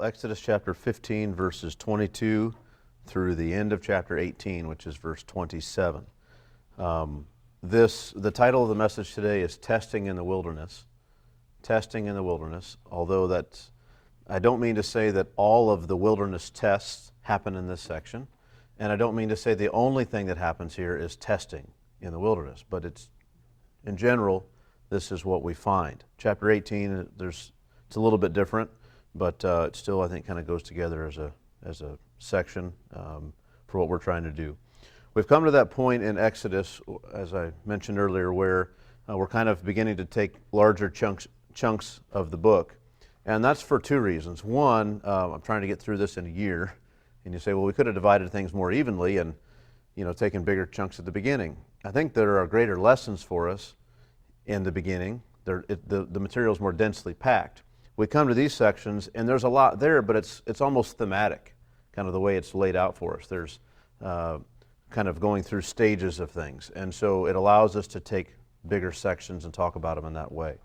Exodus chapter 15, verses 22 through the end of chapter 18, which is verse 27. The title of the message today is Testing in the Wilderness. Testing in the Wilderness, although I don't mean to say that all of the wilderness tests happen in this section, and I don't mean to say the only thing that happens here is testing in the wilderness, but in general, this is what we find. Chapter 18, it's a little bit different, but it still, I think, kind of goes together as a section for what we're trying to do. We've come to that point in Exodus, as I mentioned earlier, where we're kind of beginning to take larger chunks of the book, and that's for two reasons. One, I'm trying to get through this in a year, and you say, well, we could have divided things more evenly and taken bigger chunks at the beginning. I think there are greater lessons for us in the beginning. The material is more densely packed. We come to these sections, and there's a lot there, but it's almost thematic, kind of the way it's laid out for us. There's kind of going through stages of things, and so it allows us to take bigger sections and talk about them in that way,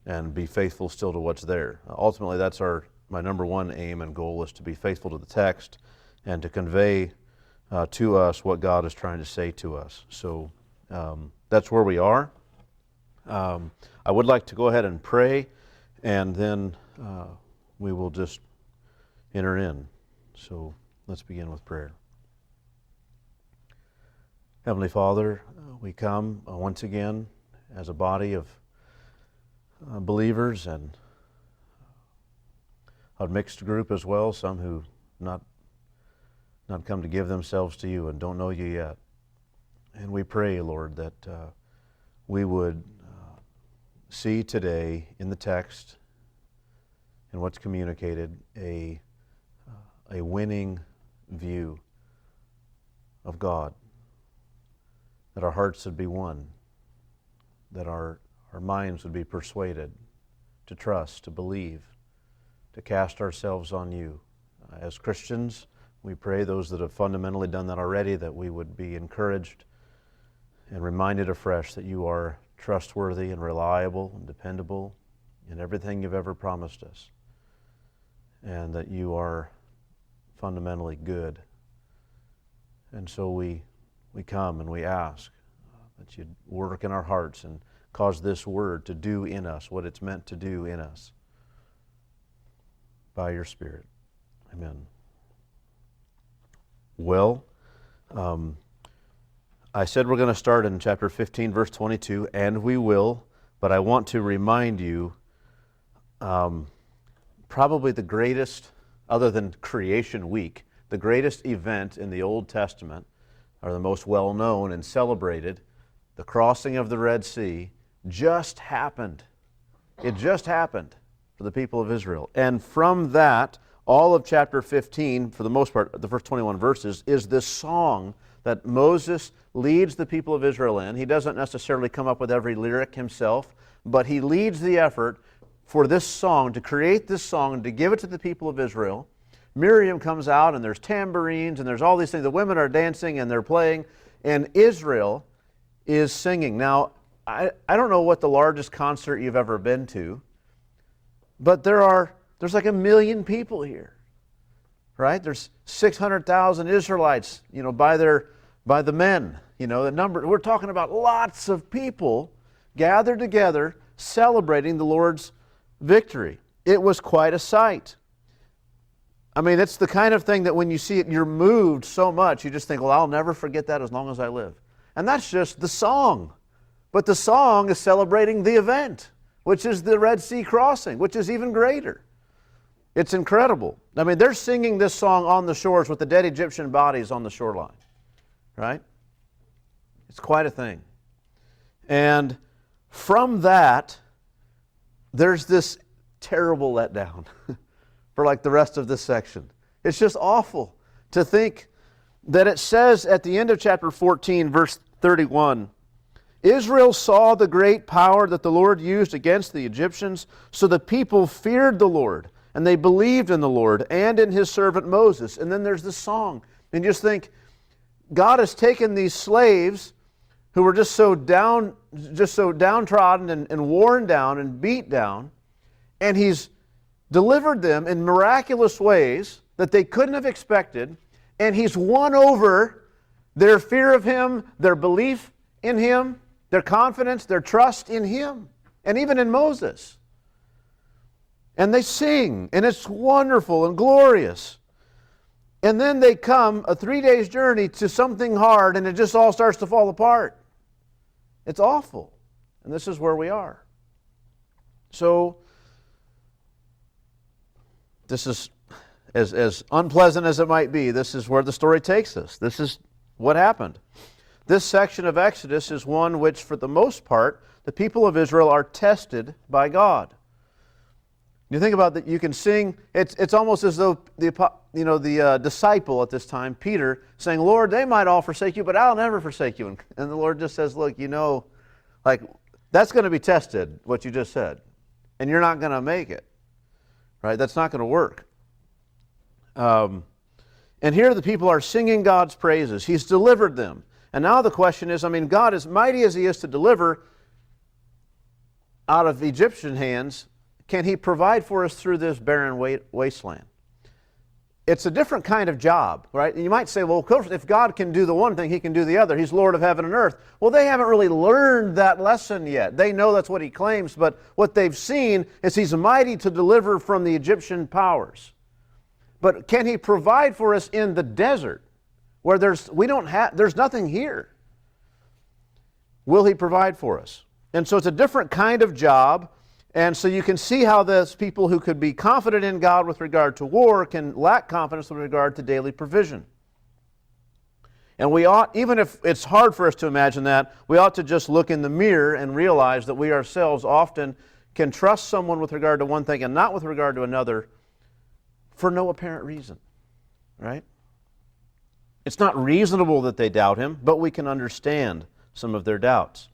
and be faithful still to what's there. Ultimately, that's my number one aim and goal, is to be faithful to the text and to convey to us what God is trying to say to us. So that's where we are. I would like to go ahead and pray, and then we will just enter in. So let's begin with prayer. Heavenly Father, we come once again as a body of believers, and a mixed group as well, some who not come to give themselves to you and don't know you yet. And we pray, Lord, that we would see today in the text and what's communicated a winning view of God, that our hearts would be won, that our minds would be persuaded to trust, to believe, to cast ourselves on you. As Christians, we pray, those that have fundamentally done that already, that we would be encouraged and reminded afresh that you are trustworthy and reliable and dependable in everything you've ever promised us, and that you are fundamentally good. And so we come and we ask that you'd work in our hearts and cause this word to do in us what it's meant to do in us by your Spirit. Amen. Well, I said we're going to start in chapter 15, verse 22, and we will, but I want to remind you, probably the greatest, other than Creation Week, the greatest event in the Old Testament, or the most well-known and celebrated, the crossing of the Red Sea, just happened. It just happened for the people of Israel. And from that, all of chapter 15, for the most part, the first 21 verses, is this song that Moses leads the people of Israel in. He doesn't necessarily come up with every lyric himself, but he leads the effort for this song, to create this song, and to give it to the people of Israel. Miriam comes out, and there's tambourines, and there's all these things. The women are dancing, and they're playing, and Israel is singing. Now, I don't know what the largest concert you've ever been to, but there's like 1 million people here, right? There's 600,000 Israelites, by the men, the number. We're talking about lots of people gathered together celebrating the Lord's victory. It was quite a sight. I mean, it's the kind of thing that when you see it, you're moved so much, you just think, well, I'll never forget that as long as I live. And that's just the song. But the song is celebrating the event, which is the Red Sea crossing, which is even greater. It's incredible. I mean, they're singing this song on the shores with the dead Egyptian bodies on the shoreline, right? It's quite a thing. And from that, there's this terrible letdown for like the rest of this section. It's just awful to think that it says at the end of chapter 14, verse 31, Israel saw the great power that the Lord used against the Egyptians, so the people feared the Lord, and they believed in the Lord and in His servant Moses. And then there's this song. And you just think, God has taken these slaves who were just so downtrodden and worn down and beat down, and He's delivered them in miraculous ways that they couldn't have expected, and He's won over their fear of Him, their belief in Him, their confidence, their trust in Him, and even in Moses. And they sing, and it's wonderful and glorious. And then they come a 3 days journey to something hard, and it just all starts to fall apart. It's awful. And this is where we are. So, this is, as unpleasant as it might be, this is where the story takes us. This is what happened. This section of Exodus is one which, for the most part, the people of Israel are tested by God. You think about that, you can sing, it's almost as though the disciple at this time, Peter, saying, Lord, they might all forsake you, but I'll never forsake you. And the Lord just says, look, that's going to be tested, what you just said. And you're not going to make it. Right? That's not going to work. And here the people are singing God's praises. He's delivered them. And now the question is, God, as mighty as He is to deliver out of Egyptian hands, can He provide for us through this barren wasteland? It's a different kind of job, right? And you might say, well, of course, if God can do the one thing, He can do the other. He's Lord of heaven and earth. Well, they haven't really learned that lesson yet. They know that's what He claims, but what they've seen is He's mighty to deliver from the Egyptian powers. But can He provide for us in the desert where there's nothing here? Will He provide for us? And so it's a different kind of job. And so you can see how those people who could be confident in God with regard to war can lack confidence with regard to daily provision. And we ought, even if it's hard for us to imagine that, we ought to just look in the mirror and realize that we ourselves often can trust someone with regard to one thing and not with regard to another for no apparent reason. Right? It's not reasonable that they doubt Him, but we can understand some of their doubts.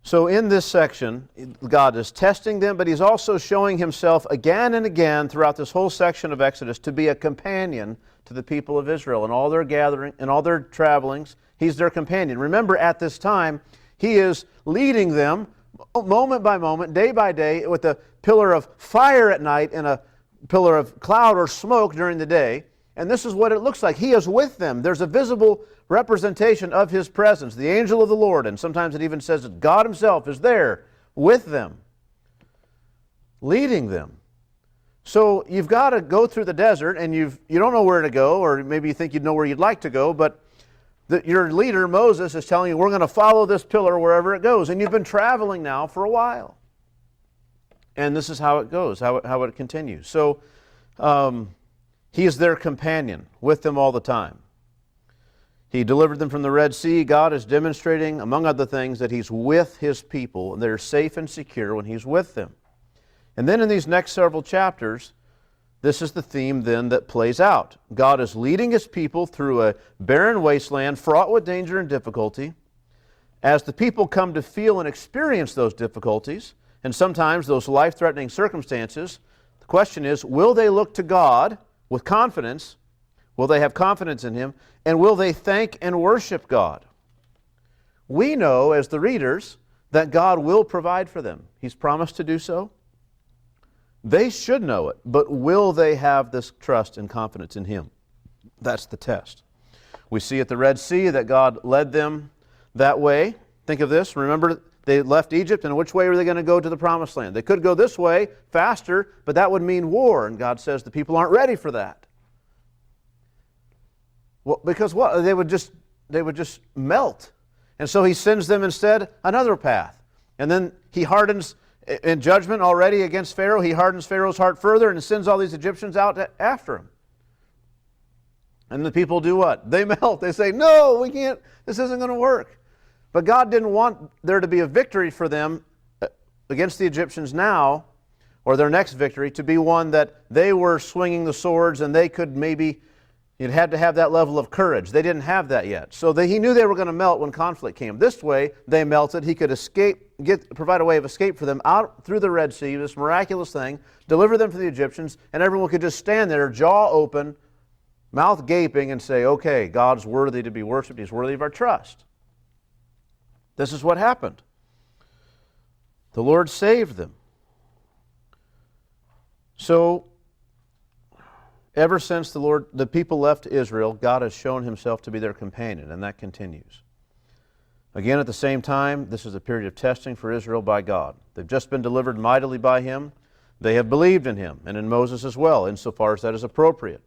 So in this section, God is testing them, but He's also showing Himself again and again throughout this whole section of Exodus to be a companion to the people of Israel. In all their gathering, in all their travelings, He's their companion. Remember, at this time, He is leading them moment by moment, day by day, with a pillar of fire at night and a pillar of cloud or smoke during the day. And this is what it looks like. He is with them. There's a visible representation of His presence, the angel of the Lord. And sometimes it even says that God Himself is there with them, leading them. So you've got to go through the desert, and you don't know where to go, or maybe you think you know where you'd like to go, but your leader, Moses, is telling you, we're going to follow this pillar wherever it goes. And you've been traveling now for a while. And this is how it goes, how it continues. So He is their companion, with them all the time. He delivered them from the Red Sea. God is demonstrating, among other things, that He's with His people, and they're safe and secure when He's with them. And then in these next several chapters, this is the theme then that plays out. God is leading His people through a barren wasteland fraught with danger and difficulty. As the people come to feel and experience those difficulties, and sometimes those life-threatening circumstances, the question is, will they look to God with confidence? Will they have confidence in Him? And will they thank and worship God? We know, as the readers, that God will provide for them. He's promised to do so. They should know it, but will they have this trust and confidence in Him? That's the test. We see at the Red Sea that God led them that way. Think of this. Remember, they left Egypt, and which way were they going to go to the Promised Land? They could go this way, faster, but that would mean war, and God says the people aren't ready for that. Well, because what? They would just melt. And so He sends them instead another path. And then He hardens, in judgment already against Pharaoh, He hardens Pharaoh's heart further and sends all these Egyptians out after him. And the people do what? They melt. They say, no, we can't, this isn't going to work. But God didn't want there to be a victory for them against the Egyptians now, or their next victory, to be one that they were swinging the swords and they could maybe, it had to have that level of courage. They didn't have that yet. So He knew they were going to melt when conflict came. This way, they melted. He could provide a way of escape for them out through the Red Sea, this miraculous thing, deliver them from the Egyptians, and everyone could just stand there, jaw open, mouth gaping, and say, okay, God's worthy to be worshipped. He's worthy of our trust. This is what happened. The Lord saved them. So, ever since the people left Israel, God has shown himself to be their companion, and that continues. Again, at the same time, this is a period of testing for Israel by God. They've just been delivered mightily by him. They have believed in him, and in Moses as well, insofar as that is appropriate.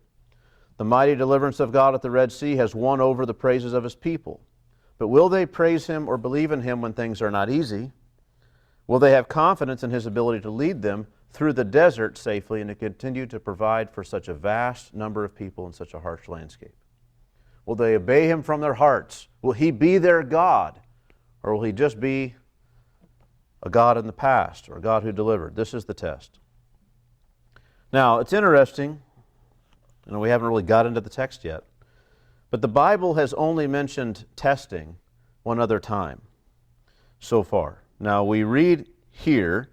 The mighty deliverance of God at the Red Sea has won over the praises of his people. But will they praise him or believe in him when things are not easy? Will they have confidence in his ability to lead them through the desert safely and to continue to provide for such a vast number of people in such a harsh landscape? Will they obey him from their hearts? Will he be their God? Or will he just be a God in the past, or a God who delivered? This is the test. Now, it's interesting, we haven't really got into the text yet, but the Bible has only mentioned testing one other time so far. Now, we read here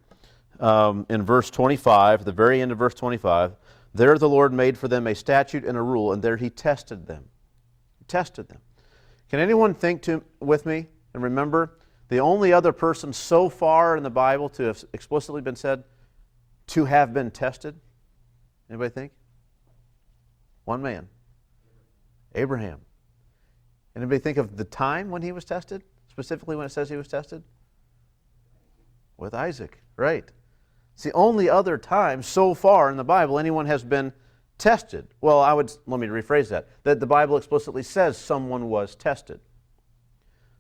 in verse 25, the very end of verse 25, there the Lord made for them a statute and a rule, and there he tested them. Tested them. Can anyone think with me and remember the only other person so far in the Bible to have explicitly been said to have been tested? Anybody think? One man. Abraham. Anybody think of the time when he was tested? Specifically when it says he was tested? With Isaac, right. It's the only other time so far in the Bible anyone has been tested. Well, let me rephrase that the Bible explicitly says someone was tested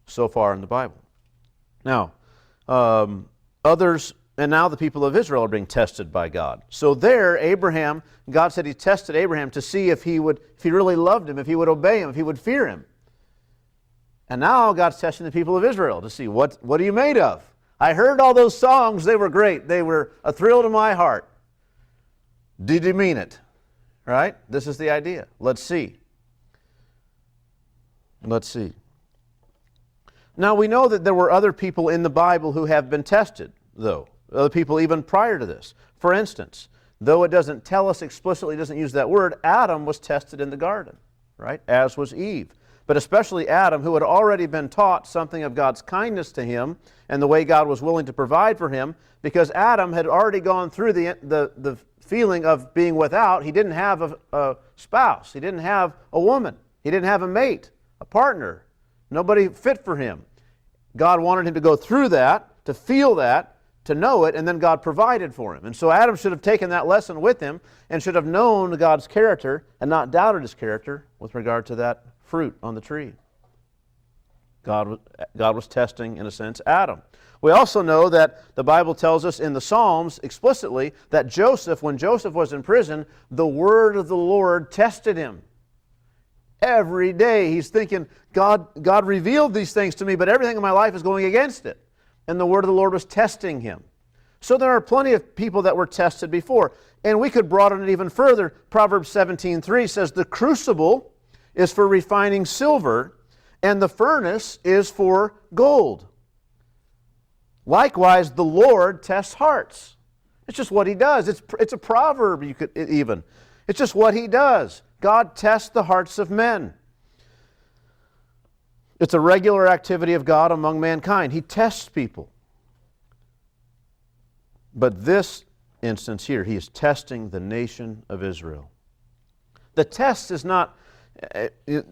so far in the Bible. Now, others, and now the people of Israel are being tested by God. So there, Abraham, God said he tested Abraham to see if he really loved him, if he would obey him, if he would fear him. And now God's testing the people of Israel to see what are you made of? I heard all those songs, they were great. They were a thrill to my heart. Did you mean it? Right? This is the idea. Let's see. Let's see. Now we know that there were other people in the Bible who have been tested, though. Other people even prior to this. For instance, though it doesn't tell us explicitly, doesn't use that word, Adam was tested in the garden, right? As was Eve. But especially Adam, who had already been taught something of God's kindness to him and the way God was willing to provide for him, because Adam had already gone through the feeling of being without. He didn't have a spouse. He didn't have a woman. He didn't have a mate, a partner. Nobody fit for him. God wanted him to go through that, to feel that, to know it, and then God provided for him. And so Adam should have taken that lesson with him and should have known God's character and not doubted his character with regard to that fruit on the tree. God was testing, in a sense, Adam. We also know that the Bible tells us in the Psalms explicitly that Joseph, when Joseph was in prison, the word of the Lord tested him. Every day he's thinking, God revealed these things to me, but everything in my life is going against it. And the word of the Lord was testing him. So there are plenty of people that were tested before. And we could broaden it even further. Proverbs 17:3 says, the crucible is for refining silver, and the furnace is for gold. Likewise, the Lord tests hearts. It's just what he does. It's a proverb, you could even. It's just what he does. God tests the hearts of men. It's a regular activity of God among mankind. He tests people. But this instance here, he is testing the nation of Israel. The test is not,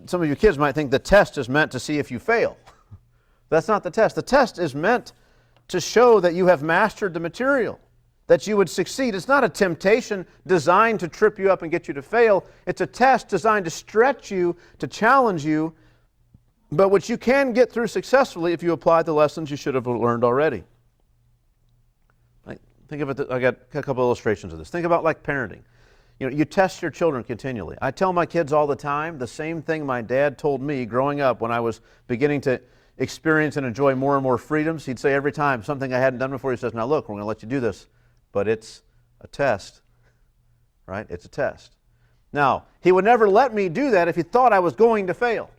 some of you kids might think the test is meant to see if you fail. That's not the test. The test is meant to show that you have mastered the material, that you would succeed. It's not a temptation designed to trip you up and get you to fail. It's a test designed to stretch you, to challenge you, but which you can get through successfully if you apply the lessons you should have learned already. Think of it, I got a couple illustrations of this. Think about like parenting. You test your children continually. I tell my kids all the time the same thing my dad told me growing up when I was beginning to experience and enjoy more and more freedoms. He'd say every time something I hadn't done before, he says, now look, we're going to let you do this, but it's a test, right? It's a test. Now, he would never let me do that if he thought I was going to fail.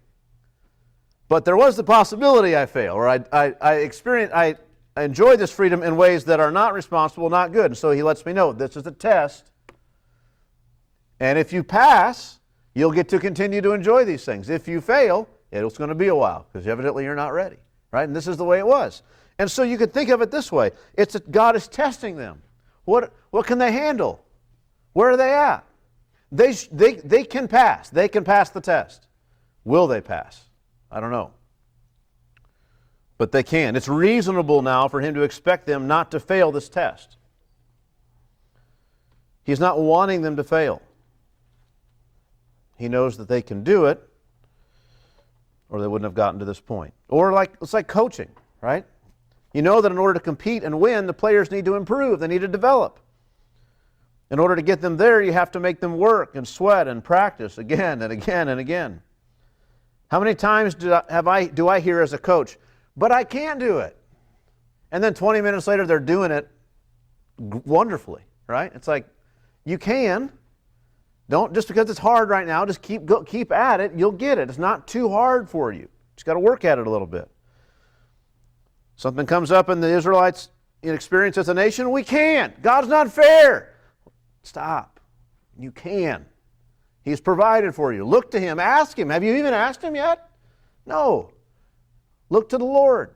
But there was the possibility I fail, or I enjoy this freedom in ways that are not responsible, not good. And so he lets me know this is a test. And if you pass, you'll get to continue to enjoy these things. If you fail, it's going to be a while because evidently you're not ready, right? And this is the way it was. And so you could think of it this way. God is testing them. What can they handle? Where are they at? They can pass. They can pass the test. Will they pass? I don't know. But they can. It's reasonable now for him to expect them not to fail this test. He's not wanting them to fail. He knows that they can do it, or they wouldn't have gotten to this point. Or it's like coaching, right? You know that in order to compete and win, the players need to improve. They need to develop. In order to get them there, you have to make them work and sweat and practice again and again and again. How many times do I hear as a coach, but I can't do it? And then 20 minutes later, they're doing it wonderfully, right? It's like, you can. Don't, just because it's hard right now, just keep at it. You'll get it. It's not too hard for you. Just got to work at it a little bit. Something comes up in the Israelites' experience as a nation, we can't. God's not fair. Stop. You can. He's provided for you. Look to Him. Ask Him. Have you even asked Him yet? No. Look to the Lord.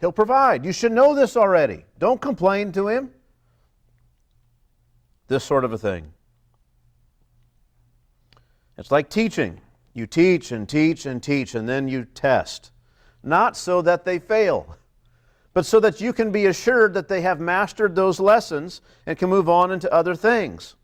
He'll provide. You should know this already. Don't complain to Him. This sort of a thing. It's like teaching. You teach and teach and teach, and then you test. Not so that they fail, but so that you can be assured that they have mastered those lessons and can move on into other things.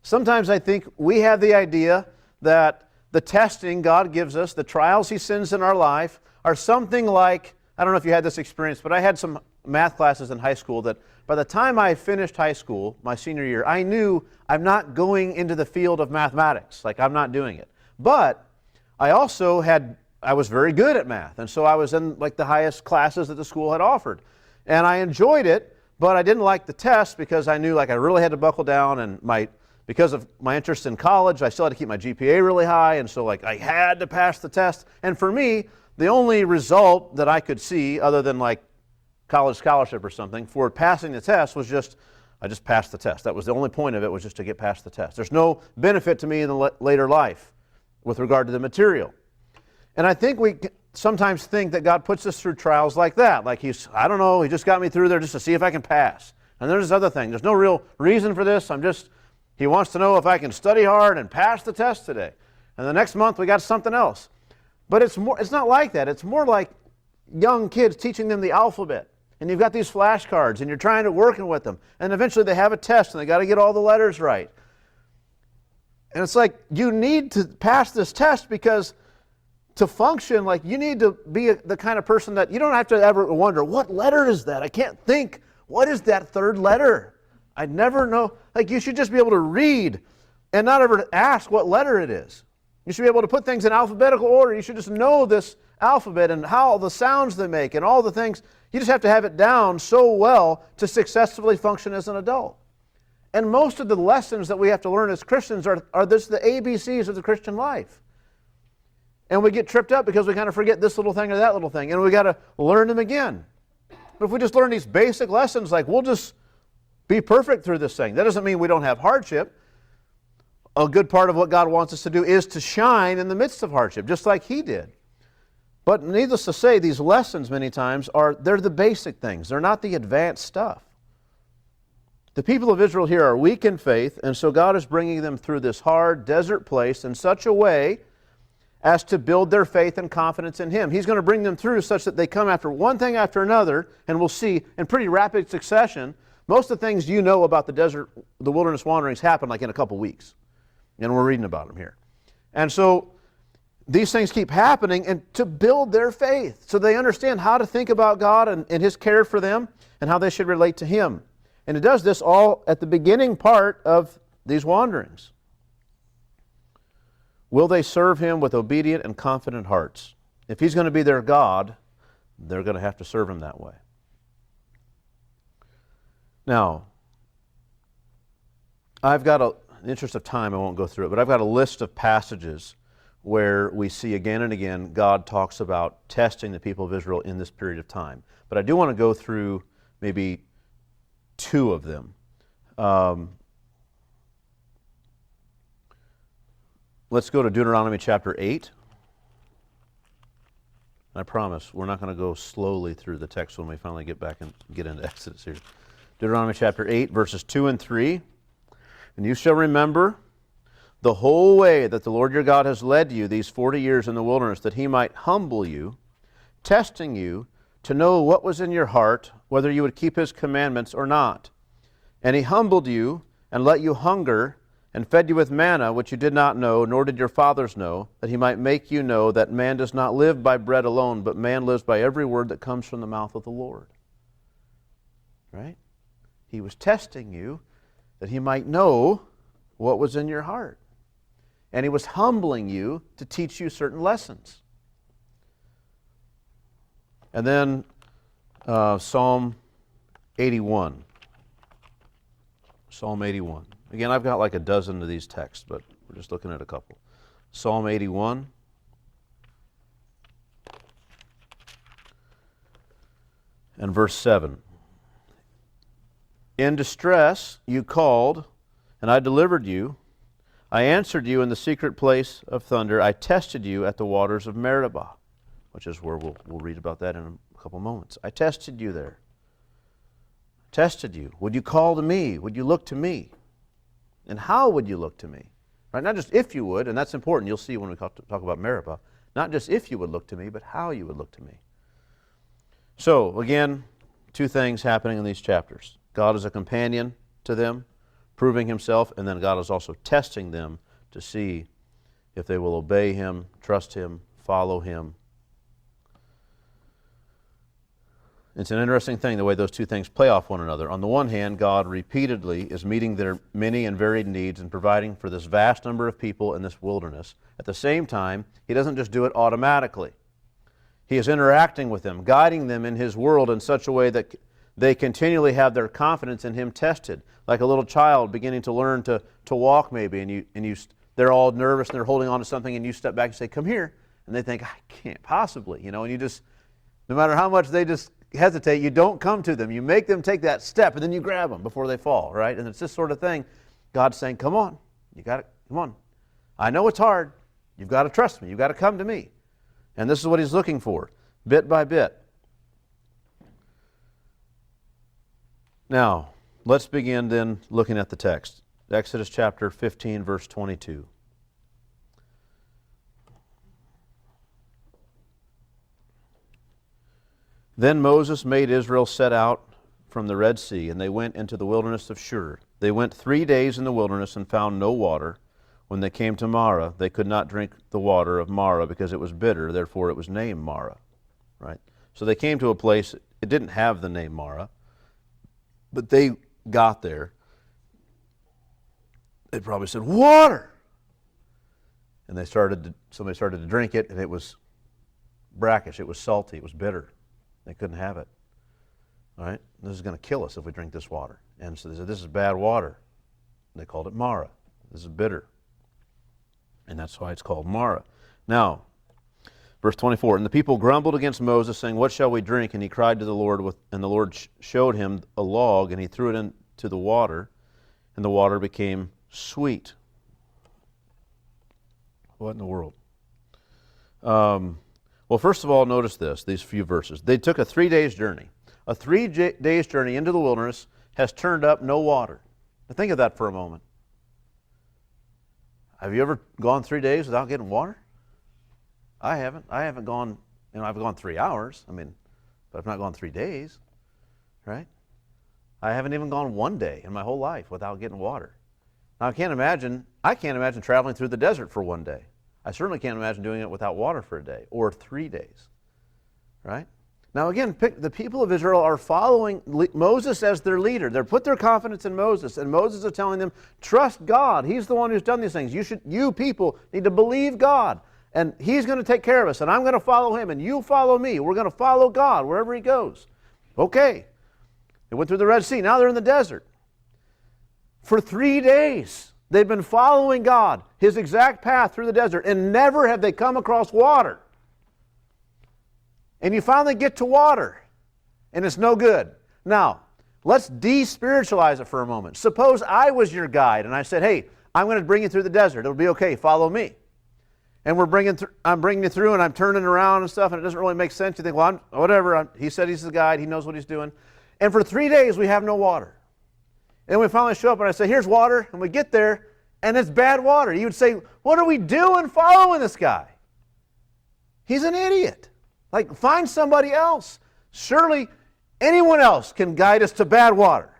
Sometimes I think we have the idea that the testing God gives us, the trials He sends in our life, are something like, I don't know if you had this experience, but I had some math classes in high school that by the time I finished high school, my senior year, I knew I'm not going into the field of mathematics. Like, I'm not doing it. But I also I was very good at math, and so I was in like the highest classes that the school had offered. And I enjoyed it, but I didn't like the test because I knew like I really had to buckle down, and because of my interest in college, I still had to keep my GPA really high, and so like I had to pass the test. And for me, the only result that I could see, other than like college scholarship or something, for passing the test was I just passed the test. That was the only point of it, was just to get past the test. There's no benefit to me in the later life with regard to the material. And I think we sometimes think that God puts us through trials like that. Like He just got me through there just to see if I can pass. And there's this other thing. There's no real reason for this. He wants to know if I can study hard and pass the test today. And the next month we got something else. But it's not like that. It's more like young kids teaching them the alphabet. And you've got these flashcards, and you're trying to work with them. And eventually they have a test, and they got to get all the letters right. And it's like, you need to pass this test because to function, like, you need to be the kind of person that you don't have to ever wonder, what letter is that? I can't think. What is that third letter? I'd never know. Like, you should just be able to read and not ever ask what letter it is. You should be able to put things in alphabetical order. You should just know this alphabet and how the sounds they make and all the things. You just have to have it down so well to successfully function as an adult. And most of the lessons that we have to learn as Christians are the ABCs of the Christian life. And we get tripped up because we kind of forget this little thing or that little thing, and we got to learn them again. But if we just learn these basic lessons, like, we'll just be perfect through this thing. That doesn't mean we don't have hardship. A good part of what God wants us to do is to shine in the midst of hardship, just like He did. But needless to say, these lessons many times they're the basic things. They're not the advanced stuff. The people of Israel here are weak in faith, and so God is bringing them through this hard desert place in such a way as to build their faith and confidence in Him. He's going to bring them through such that they come after one thing after another, and we'll see in pretty rapid succession. Most of the things you know about the wilderness wanderings happen like in a couple weeks. And we're reading about them here. And so these things keep happening, and to build their faith so they understand how to think about God and His care for them and how they should relate to Him. And it does this all at the beginning part of these wanderings. Will they serve Him with obedient and confident hearts? If He's going to be their God, they're going to have to serve Him that way. Now, in the interest of time, I won't go through it, but I've got a list of passages where we see again and again God talks about testing the people of Israel in this period of time. But I do want to go through maybe two of them. Let's go to Deuteronomy chapter 8. I promise we're not going to go slowly through the text when we finally get back and get into Exodus here. Deuteronomy chapter 8, verses 2 and 3. And you shall remember the whole way that the Lord your God has led you these 40 years in the wilderness, that he might humble you, testing you to know what was in your heart, whether you would keep his commandments or not. And he humbled you and let you hunger and fed you with manna, which you did not know, nor did your fathers know, that he might make you know that man does not live by bread alone, but man lives by every word that comes from the mouth of the Lord. Right? He was testing you that he might know what was in your heart. And he was humbling you to teach you certain lessons. And then Psalm 81. Psalm 81. Again, I've got like a dozen of these texts, but we're just looking at a couple. Psalm 81. And verse 7. In distress you called, and I delivered you. I answered you in the secret place of thunder. I tested you at the waters of Meribah, which is where we'll read about that in a couple moments. I tested you there. Tested you. Would you call to me? Would you look to me? And how would you look to me? Right? Not just if you would, and that's important. You'll see when we talk about Meribah. Not just if you would look to me, but how you would look to me. So, again, two things happening in these chapters. God is a companion to them, proving himself, and then God is also testing them to see if they will obey him, trust him, follow him. It's an interesting thing the way those two things play off one another. On the one hand, God repeatedly is meeting their many and varied needs and providing for this vast number of people in this wilderness. At the same time, he doesn't just do it automatically. He is interacting with them, guiding them in his world in such a way that they continually have their confidence in him tested, like a little child beginning to learn to walk maybe, and they're all nervous and they're holding on to something, and you step back and say, "Come here," and they think, "I can't possibly," and you just, no matter how much they just hesitate, you don't come to them. You make them take that step, and then you grab them before they fall, right? And it's this sort of thing. God's saying, "Come on, you got it. Come on. I know it's hard. You've got to trust me. You've got to come to me." And this is what he's looking for, bit by bit. Now, let's begin then looking at the text. Exodus chapter 15, verse 22. Then Moses made Israel set out from the Red Sea, and they went into the wilderness of Shur. They went 3 days in the wilderness and found no water. When they came to Marah, they could not drink the water of Marah because it was bitter, therefore it was named Marah. Right? So they came to a place, it didn't have the name Marah, but they got there. They probably said, "Water!" And somebody started to drink it, and it was brackish, it was salty, it was bitter. They couldn't have it. All right? This is going to kill us if we drink this water. And so they said, "This is bad water." And they called it Marah. This is bitter. And that's why it's called Marah. Now, verse 24, and the people grumbled against Moses, saying, "What shall we drink?" And he cried to the Lord, and the Lord showed him a log, and he threw it into the water, and the water became sweet. What in the world? Well, first of all, notice these few verses. They took a 3 days journey. A 3 days journey into the wilderness has turned up no water. Now think of that for a moment. Have you ever gone 3 days without getting water? I haven't. I haven't gone, I've gone 3 hours, but I've not gone 3 days, right? I haven't even gone 1 day in my whole life without getting water. Now I can't imagine traveling through the desert for 1 day. I certainly can't imagine doing it without water for a day or 3 days, right? Now again, the people of Israel are following Moses as their leader. They're put their confidence in Moses, and Moses is telling them, trust God. He's the one who's done these things. You people need to believe God, and He's going to take care of us, and I'm going to follow Him, and you follow me. We're going to follow God wherever He goes. Okay. They went through the Red Sea. Now they're in the desert. For 3 days, they've been following God, His exact path through the desert, and never have they come across water. And you finally get to water, and it's no good. Now, let's de-spiritualize it for a moment. Suppose I was your guide, and I said, hey, I'm going to bring you through the desert. It'll be okay. Follow me. And I'm bringing you through, and I'm turning around and stuff, and it doesn't really make sense. You think, well, whatever. He said He's the guide. He knows what He's doing. And for 3 days, we have no water. And we finally show up and I say, here's water, and we get there, and it's bad water. You would say, what are we doing following this guy? He's an idiot. Like, find somebody else. Surely anyone else can guide us to bad water,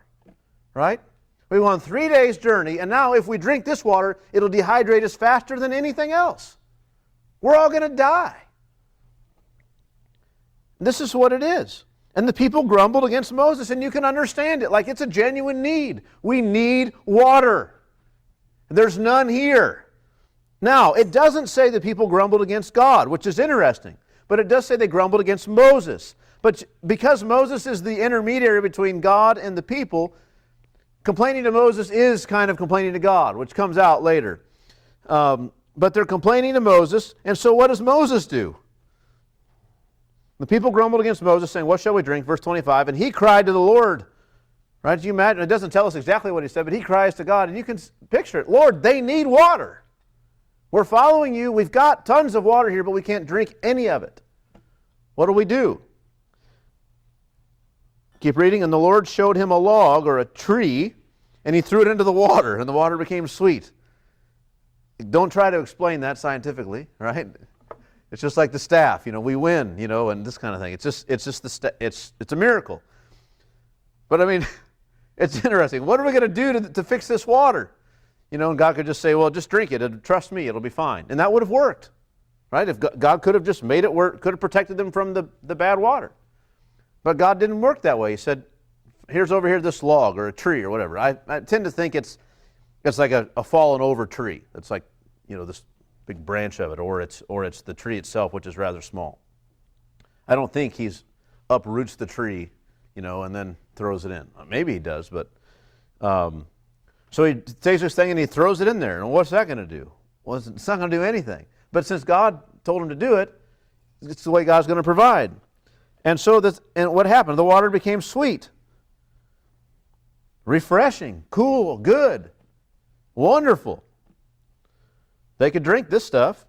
right? We went on 3 days' journey, and now if we drink this water, it'll dehydrate us faster than anything else. We're all going to die. This is what it is. And the people grumbled against Moses, and you can understand it. Like, it's a genuine need. We need water. There's none here. Now, it doesn't say that people grumbled against God, which is interesting. But it does say they grumbled against Moses. But because Moses is the intermediary between God and the people, complaining to Moses is kind of complaining to God, which comes out later. But they're complaining to Moses, and so what does Moses do? The people grumbled against Moses, saying, what shall we drink? Verse 25, and he cried to the Lord. Right? You imagine, it doesn't tell us exactly what he said, but he cries to God, and you can picture it. Lord, they need water. We're following you. We've got tons of water here, but we can't drink any of it. What do we do? Keep reading. And the Lord showed him a log or a tree, and he threw it into the water, and the water became sweet. Don't try to explain that scientifically, right? It's just like the staff, we win, and this kind of thing. It's a miracle. But I mean, it's interesting. What are we going to do to fix this water? And God could just say, well, just drink it. Trust me, it'll be fine. And that would have worked, right? If God could have just made it work, could have protected them from the bad water. But God didn't work that way. He said, here's over here this log or a tree or whatever. I tend to think it's like a fallen over tree. It's like, this big branch of it, or it's the tree itself, which is rather small. I don't think he's uproots the tree, and then throws it in. Maybe he does, but so he takes this thing and he throws it in there. And what's that going to do? Well, it's not going to do anything. But since God told him to do it, it's the way God's going to provide. And so what happened? The water became sweet, refreshing, cool, good, wonderful. They could drink this stuff.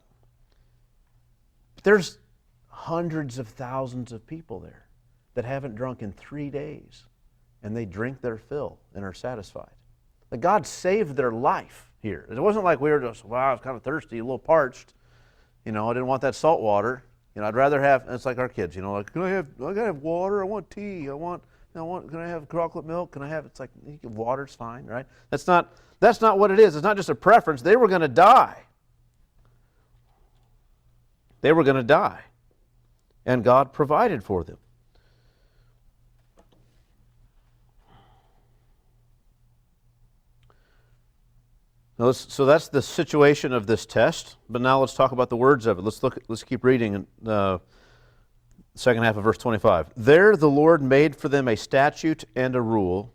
But there's hundreds of thousands of people there that haven't drunk in 3 days, and they drink their fill and are satisfied. Like, God saved their life here. It wasn't like we were just, wow, I was kind of thirsty, a little parched. I didn't want that salt water. I'd rather have, it's like our kids, like, I gotta have water, I want tea, can I have chocolate milk? It's like, water's fine, right? That's not what it is. It's not just a preference. They were going to die. They were going to die. And God provided for them. Now so that's the situation of this test. But now let's talk about the words of it. Let's keep reading in the second half of verse 25. There the Lord made for them a statute and a rule,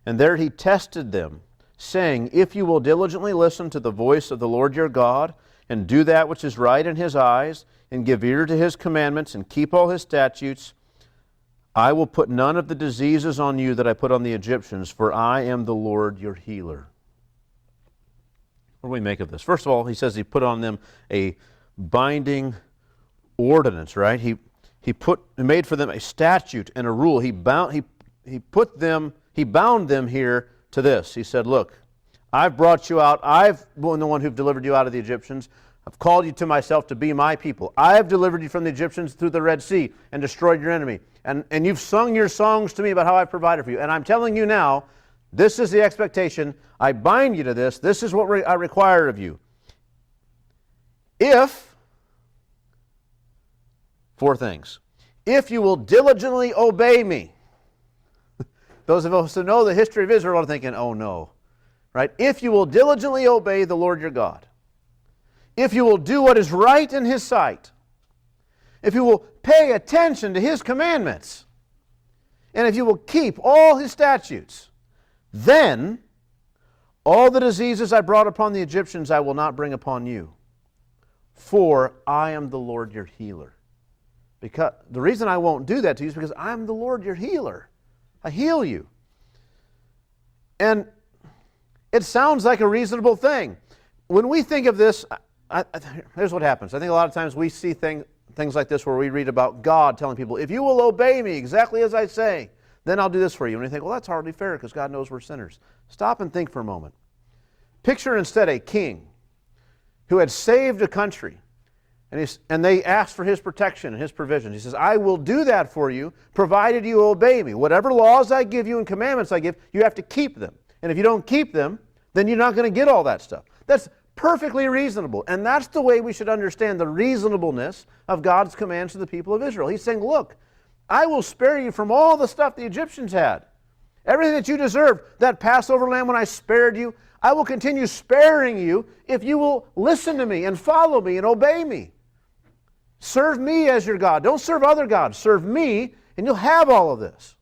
and there he tested them, saying, if you will diligently listen to the voice of the Lord your God, and do that which is right in his eyes, and give ear to his commandments, and keep all his statutes, I will put none of the diseases on you that I put on the Egyptians, for I am the Lord your healer. What do we make of this? First of all, he says he put on them a binding ordinance, right? He made for them a statute and a rule. He bound them here to this. He said, look, I've brought you out. I've been the one who've delivered you out of the Egyptians. I've called you to myself to be my people. I've delivered you from the Egyptians through the Red Sea and destroyed your enemy. And you've sung your songs to me about how I've provided for you. And I'm telling you now, this is the expectation. I bind you to this. This is what I require of you. Four things. If you will diligently obey me. Those of us who know the history of Israel are thinking, oh no. Right? If you will diligently obey the Lord your God. If you will do what is right in his sight. If you will pay attention to his commandments. And if you will keep all his statutes. Then all the diseases I brought upon the Egyptians I will not bring upon you. For I am the Lord your healer. Because the reason I won't do that to you is because I'm the Lord your healer. I heal you. And it sounds like a reasonable thing. When we think of this, here's what happens. I think a lot of times we see things like this where we read about God telling people, if you will obey me exactly as I say, then I'll do this for you. And you think, well, that's hardly fair because God knows we're sinners. Stop and think for a moment. Picture instead a king who had saved a country, and they asked for his protection and his provision. He says, I will do that for you, provided you obey me. Whatever laws I give you and commandments I give, you have to keep them. And if you don't keep them, then you're not going to get all that stuff. That's perfectly reasonable. And that's the way we should understand the reasonableness of God's commands to the people of Israel. He's saying, look, I will spare you from all the stuff the Egyptians had. Everything that you deserved, that Passover lamb when I spared you, I will continue sparing you if you will listen to me and follow me and obey me. Serve me as your God. Don't serve other gods. Serve me, and you'll have all of this.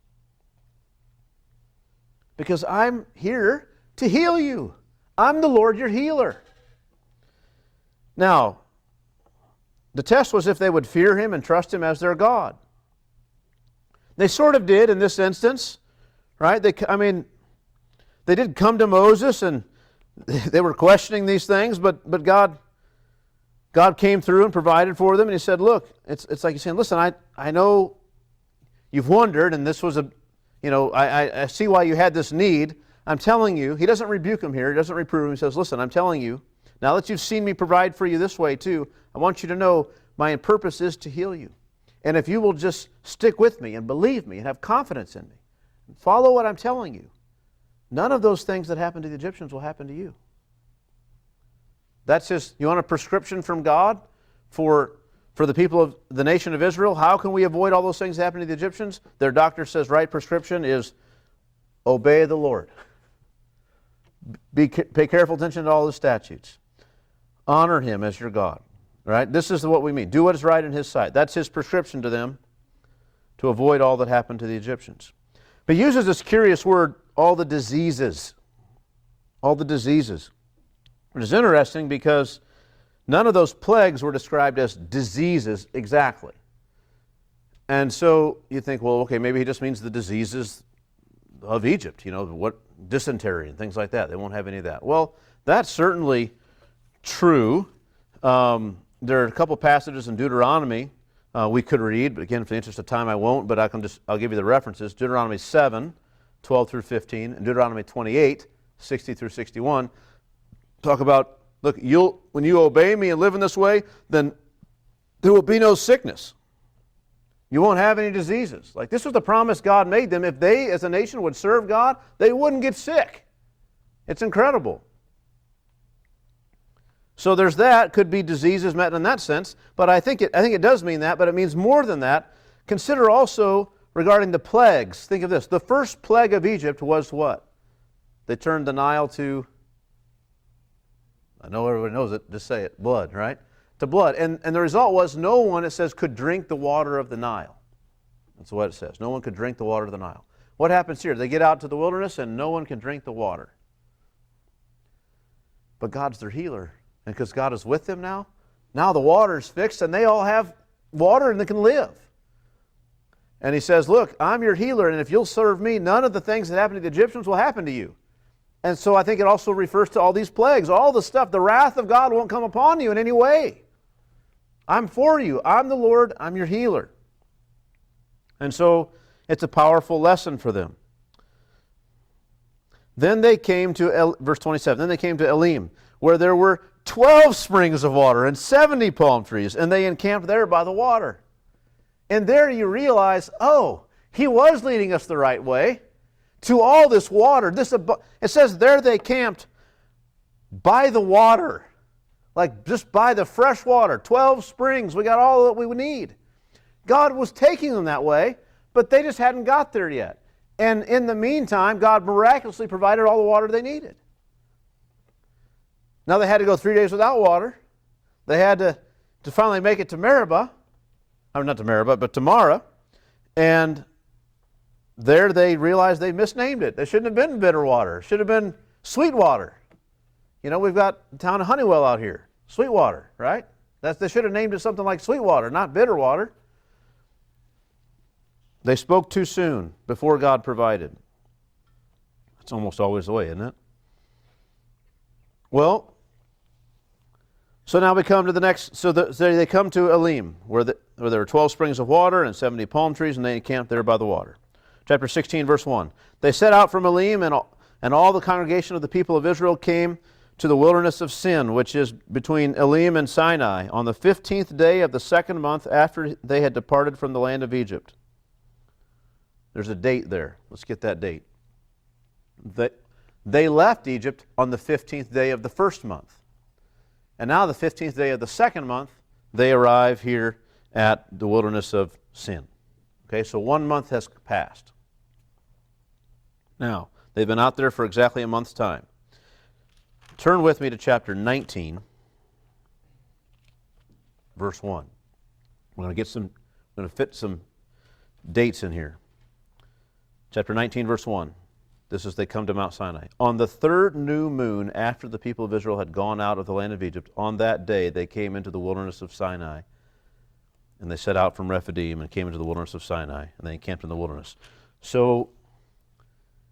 Because I'm here to heal you. I'm the Lord, your healer. Now, the test was if they would fear him and trust him as their God. They sort of did in this instance, right? They did come to Moses and they were questioning these things, but God came through and provided for them, and he said, look, it's like he's saying, listen, I know you've wondered, and this was I see why you had this need. I'm telling you, he doesn't rebuke him here, he doesn't reprove him, he says, listen, I'm telling you, now that you've seen me provide for you this way too, I want you to know my purpose is to heal you. And if you will just stick with me and believe me and have confidence in me, and follow what I'm telling you, none of those things that happened to the Egyptians will happen to you. That's you want a prescription from God for the people of the nation of Israel? How can we avoid all those things that happened to the Egyptians? Their doctor says right prescription is obey the Lord. Pay careful attention to all the statutes. Honor him as your God. Right? This is what we mean. Do what is right in his sight. That's his prescription to them to avoid all that happened to the Egyptians. But he uses this curious word, all the diseases. All the diseases. Which is interesting because none of those plagues were described as diseases exactly. And so you think, well, okay, maybe he just means the diseases of Egypt, what dysentery and things like that. They won't have any of that. Well, that's certainly true. There are a couple passages in Deuteronomy we could read, but again, for the interest of time, I won't, but I'll give you the references. Deuteronomy 7, 12 through 15, and Deuteronomy 28, 60 through 61. Talk about, look, when you obey me and live in this way, then there will be no sickness. You won't have any diseases. Like, this was the promise God made them. If they, as a nation, would serve God, they wouldn't get sick. It's incredible. So there's that. Could be diseases met in that sense, but I think it does mean that, but it means more than that. Consider also regarding the plagues. Think of this. The first plague of Egypt was what? They turned the Nile to, I know everybody knows it, just say it, blood, right? To blood. And the result was no one, it says, could drink the water of the Nile. That's what it says. No one could drink the water of the Nile. What happens here? They get out to the wilderness and no one can drink the water. But God's their healer. And because God is with them now the water's fixed and they all have water and they can live. And he says, look, I'm your healer, and if you'll serve me, none of the things that happened to the Egyptians will happen to you. And so I think it also refers to all these plagues, all the stuff. The wrath of God won't come upon you in any way. I'm for you. I'm the Lord. I'm your healer. And so it's a powerful lesson for them. Then they came to, verse 27, then they came to Elim, where there were 12 springs of water and 70 palm trees, and they encamped there by the water. And there you realize, oh, he was leading us the right way to all this water. It says there they camped by the water, like just by the fresh water. 12 springs, we got all that we would need. God was taking them that way, but they just hadn't got there yet. And in the meantime, God miraculously provided all the water they needed. Now they had to go 3 days without water. They had to finally make it to Meribah. Not to Meribah, but to Marah. And there they realized they misnamed it. They shouldn't have been bitter water. It should have been sweet water. We've got the town of Honeywell out here. Sweet water, right? They should have named it something like sweet water, not bitter water. They spoke too soon before God provided. That's almost always the way, isn't it? Well, so now we come to the next, so they come to Elim, where there were 12 springs of water and 70 palm trees, and they encamped there by the water. Chapter 16, verse 1. They set out from Elim, and all the congregation of the people of Israel came to the wilderness of Sin, which is between Elim and Sinai, on the 15th day of the second month after they had departed from the land of Egypt. There's a date there. Let's get that date. They left Egypt on the 15th day of the first month. And now the 15th day of the second month, they arrive here at the wilderness of Sin. Okay, so 1 month has passed. Now, they've been out there for exactly a month's time. Turn with me to chapter 19, verse 1. We're going to fit some dates in here. Chapter 19, verse 1. This is, they come to Mount Sinai. On the third new moon after the people of Israel had gone out of the land of Egypt, on that day they came into the wilderness of Sinai. And they set out from Rephidim and came into the wilderness of Sinai, and they encamped in the wilderness. So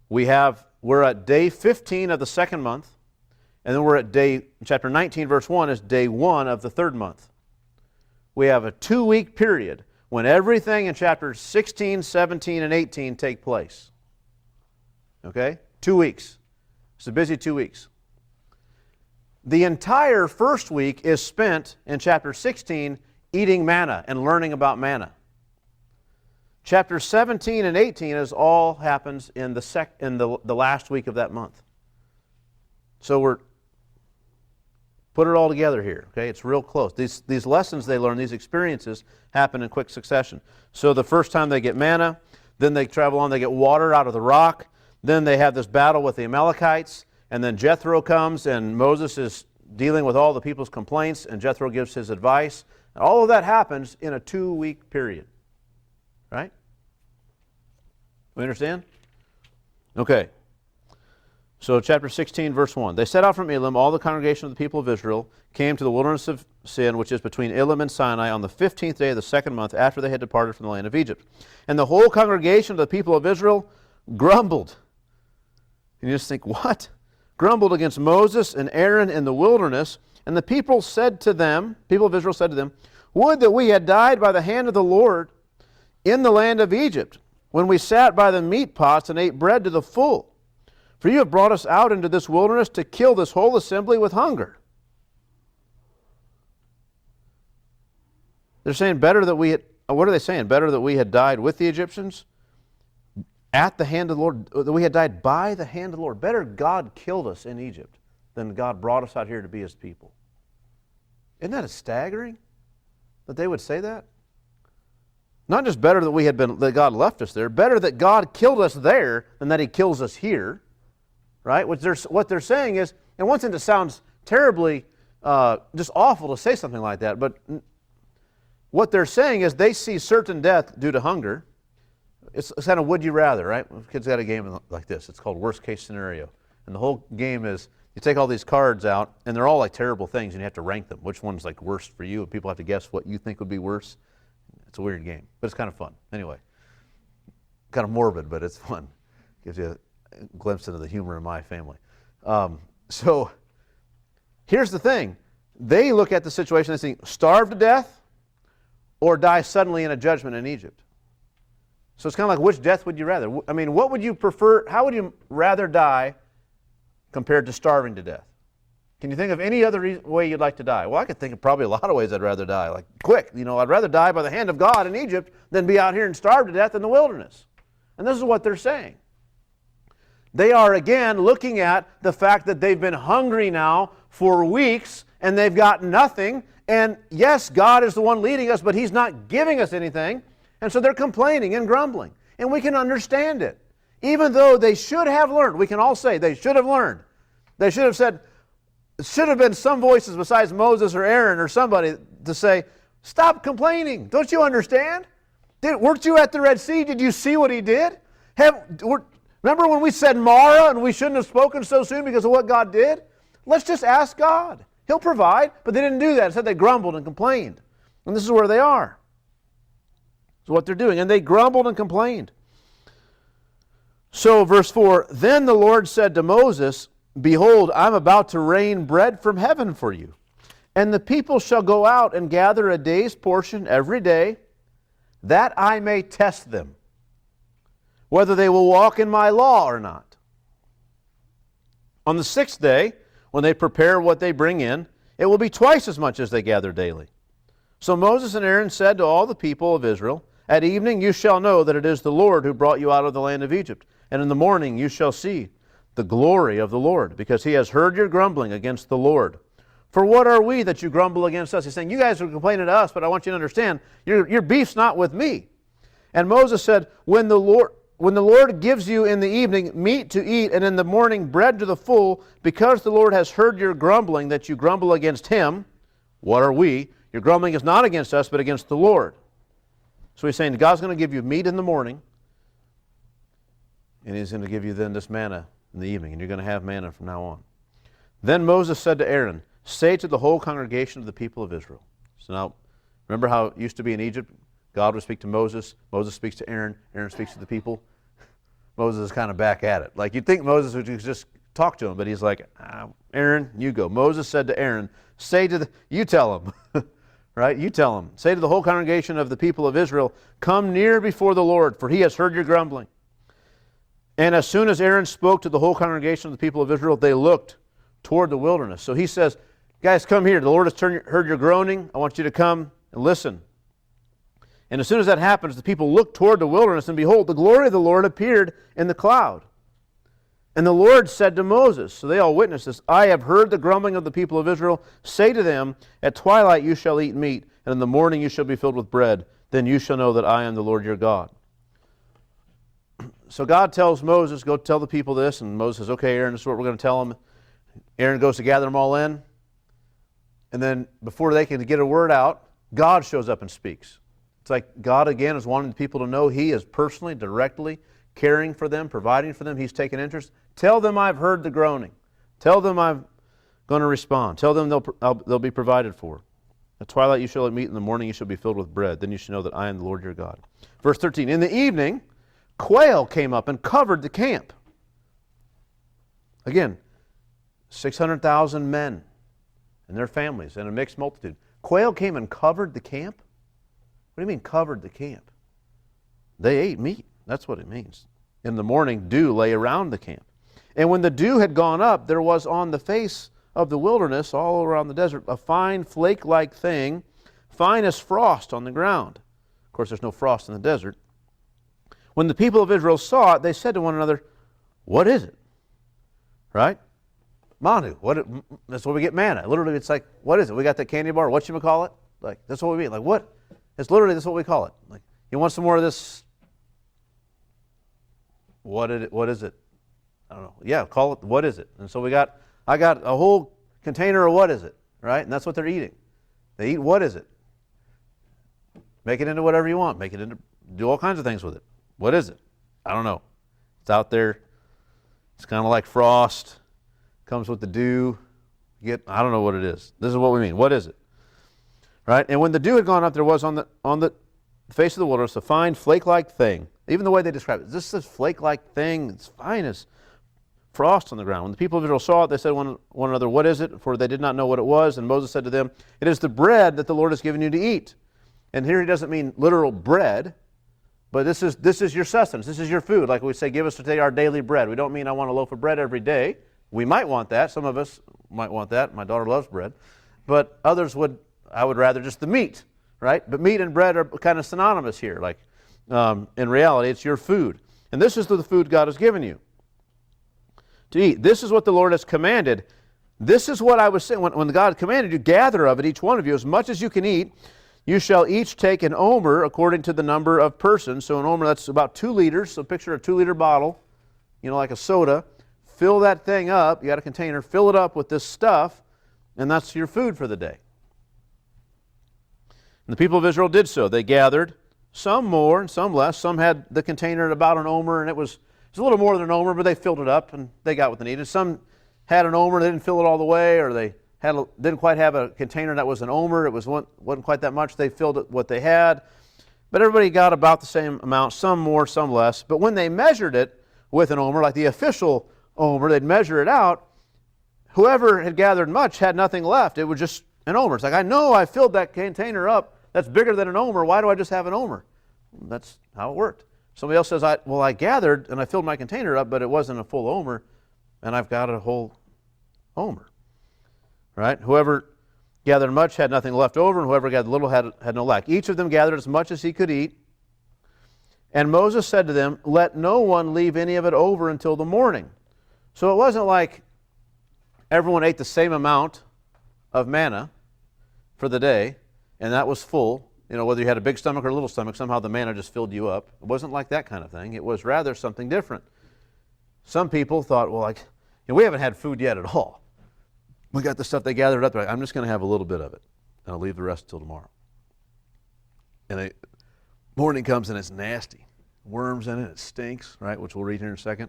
we're at day 15 of the second month, and then we're at chapter 19, verse 1 is day 1 of the third month. We have a 2-week period when everything in chapters 16, 17, and 18 take place. Okay? 2 weeks. It's a busy 2 weeks. The entire first week is spent in chapter 16 eating manna and learning about manna. Chapter 17 and 18 is all happens in the last week of that month. So we're put it all together here. Okay, it's real close. These lessons they learn, these experiences happen in quick succession. So the first time they get manna, then they travel on, they get water out of the rock. Then they have this battle with the Amalekites, and then Jethro comes, and Moses is dealing with all the people's complaints, and Jethro gives his advice. And all of that happens in a 2-week period. Right? We understand? Okay. So chapter 16, verse 1. They set out from Elim, all the congregation of the people of Israel came to the wilderness of Sin, which is between Elim and Sinai, on the 15th day of the second month after they had departed from the land of Egypt. And the whole congregation of the people of Israel grumbled. And you just think, what? Grumbled against Moses and Aaron in the wilderness. And the people of Israel said to them, would that we had died by the hand of the Lord in the land of Egypt, when we sat by the meat pots and ate bread to the full. For you have brought us out into this wilderness to kill this whole assembly with hunger. They're saying what are they saying? Better that we had died with the Egyptians at the hand of the Lord, that we had died by the hand of the Lord. Better God killed us in Egypt than God brought us out here to be His people. Isn't that staggering that they would say that? Not just better that God left us there, better that God killed us there than that He kills us here. Right? What they're saying is, and once it sounds terribly, just awful to say something like that, but what they're saying is they see certain death due to hunger. It's kind of would you rather, right? Kids got a game like this. It's called worst case scenario. And the whole game is you take all these cards out, and they're all like terrible things, and you have to rank them. Which one's like worst for you? And people have to guess what you think would be worse. It's a weird game, but it's kind of fun. Anyway, kind of morbid, but it's fun. Gives you a glimpse into the humor in my family. So here's the thing. They look at the situation and think, starve to death or die suddenly in a judgment in Egypt. So it's kind of like, which death would you rather? I mean, what would you prefer? How would you rather die compared to starving to death? Can you think of any other way you'd like to die? Well, I could think of probably a lot of ways I'd rather die. Like, quick, I'd rather die by the hand of God in Egypt than be out here and starve to death in the wilderness. And this is what they're saying. They are, again, looking at the fact that they've been hungry now for weeks and they've got nothing. And yes, God is the one leading us, but He's not giving us anything. And so they're complaining and grumbling. And we can understand it. Even though they should have learned, we can all say they should have learned. They should have said, it should have been some voices besides Moses or Aaron or somebody to say, stop complaining. Don't you understand? Weren't you at the Red Sea? Did you see what He did? Remember when we said Mara and we shouldn't have spoken so soon because of what God did? Let's just ask God. He'll provide. But they didn't do that. Instead, they grumbled and complained. And this is where they are. This is what they're doing. And they grumbled and complained. So, verse 4, then the Lord said to Moses, behold, I'm about to rain bread from heaven for you. And the people shall go out and gather a day's portion every day, that I may test them, whether they will walk in my law or not. On the 6th day, when they prepare what they bring in, it will be twice as much as they gather daily. So Moses and Aaron said to all the people of Israel, at evening you shall know that it is the Lord who brought you out of the land of Egypt, and in the morning you shall see the glory of the Lord, because he has heard your grumbling against the Lord. For what are we that you grumble against us? He's saying, you guys are complaining to us, but I want you to understand, your beef's not with me. And Moses said, when the Lord gives you in the evening meat to eat, and in the morning bread to the full, because the Lord has heard your grumbling, that you grumble against him, what are we? Your grumbling is not against us, but against the Lord. So he's saying, God's going to give you meat in the morning, and he's going to give you then this manna in the evening, and you're going to have manna from now on. Then Moses said to Aaron, say to the whole congregation of the people of Israel. So now, remember how it used to be in Egypt? God would speak to Moses. Moses speaks to Aaron. Aaron speaks to the people. Moses is kind of back at it. Like, you'd think Moses would just talk to him, but he's like, Aaron, you go. Moses said to Aaron, you tell him, right? You tell him. Say to the whole congregation of the people of Israel, come near before the Lord, for he has heard your grumbling. And as soon as Aaron spoke to the whole congregation of the people of Israel, they looked toward the wilderness. So he says, guys, come here. The Lord has heard your groaning. I want you to come and listen. And as soon as that happens, the people looked toward the wilderness, and behold, the glory of the Lord appeared in the cloud. And the Lord said to Moses, so they all witnessed this, I have heard the grumbling of the people of Israel. Say to them, at twilight you shall eat meat, and in the morning you shall be filled with bread. Then you shall know that I am the Lord your God. So God tells Moses, go tell the people this, and Moses says, okay, Aaron, this is what we're going to tell them. Aaron goes to gather them all in, and then before they can get a word out, God shows up and speaks. It's like God, again, is wanting the people to know he is personally, directly caring for them, providing for them. He's taken interest. Tell them I've heard the groaning. Tell them I'm going to respond. Tell them they'll be provided for. At twilight you shall eat meat, in the morning you shall be filled with bread. Then you shall know that I am the Lord your God. Verse 13, in the evening, quail came up and covered the camp. Again, 600,000 men and their families and a mixed multitude. Quail came and covered the camp? What do you mean covered the camp? They ate meat. That's what it means. In the morning, dew lay around the camp. And when the dew had gone up, there was on the face of the wilderness, all around the desert, a fine flake-like thing, fine as frost on the ground. Of course, there's no frost in the desert. When the people of Israel saw it, they said to one another, what is it? Right? Manu. That's where we get manna. Literally, it's like, what is it? We got that candy bar. Whatchamacallit? Like, that's what we mean. Like, what? It's literally, that's what we call it. Like, you want some more of this? What is it? I don't know. Yeah, call it, what is it? And so I got a whole container of what is it, right? And that's what they're eating. They eat what is it? Make it into whatever you want. Do all kinds of things with it. What is it? I don't know. It's out there. It's kind of like frost. Comes with the dew. I don't know what it is. This is what we mean. What is it? Right? And when the dew had gone up, there was on the face of the wilderness a fine flake-like thing. Even the way they describe it. This is flake-like thing. It's fine as frost on the ground. When the people of Israel saw it, they said to one another, what is it? For they did not know what it was. And Moses said to them, it is the bread that the Lord has given you to eat. And here he doesn't mean literal bread, but this is your sustenance. This is your food. Like we say, give us today our daily bread. We don't mean I want a loaf of bread every day. We might want that. Some of us might want that. My daughter loves bread. But others I would rather just the meat, right? But meat and bread are kind of synonymous here. Like in reality, it's your food. And this is the food God has given you to eat. This is what the Lord has commanded. This is what I was saying. When God commanded you, gather of it, each one of you, as much as you can eat. You shall each take an omer according to the number of persons. So an omer, that's about 2 liters. So picture a 2-liter bottle, like a soda. Fill that thing up. You got a container. Fill it up with this stuff, and that's your food for the day. And the people of Israel did so. They gathered, some more and some less. Some had the container at about an omer, and it was a little more than an omer, but they filled it up, and they got what they needed. Some had an omer, they didn't fill it all the way, or they didn't quite have a container that was an omer. It wasn't quite that much. They filled it what they had. But everybody got about the same amount, some more, some less. But when they measured it with an omer, like the official omer, they'd measure it out. Whoever had gathered much had nothing left. It was just an omer. It's like, I know I filled that container up. That's bigger than an omer. Why do I just have an omer? That's how it worked. Somebody else says, I gathered and I filled my container up, but it wasn't a full omer, and I've got a whole omer. Right? Whoever gathered much had nothing left over, and whoever gathered little had no lack. Each of them gathered as much as he could eat. And Moses said to them, let no one leave any of it over until the morning. So it wasn't like everyone ate the same amount of manna for the day, and that was full. You know, whether you had a big stomach or a little stomach, somehow the manna just filled you up. It wasn't like that kind of thing. It was rather something different. Some people thought, well, we haven't had food yet at all. We got the stuff they gathered up. I'm just going to have a little bit of it, and I'll leave the rest till tomorrow. And morning comes and it's nasty. Worms in it, it stinks, right, which we'll read here in a second.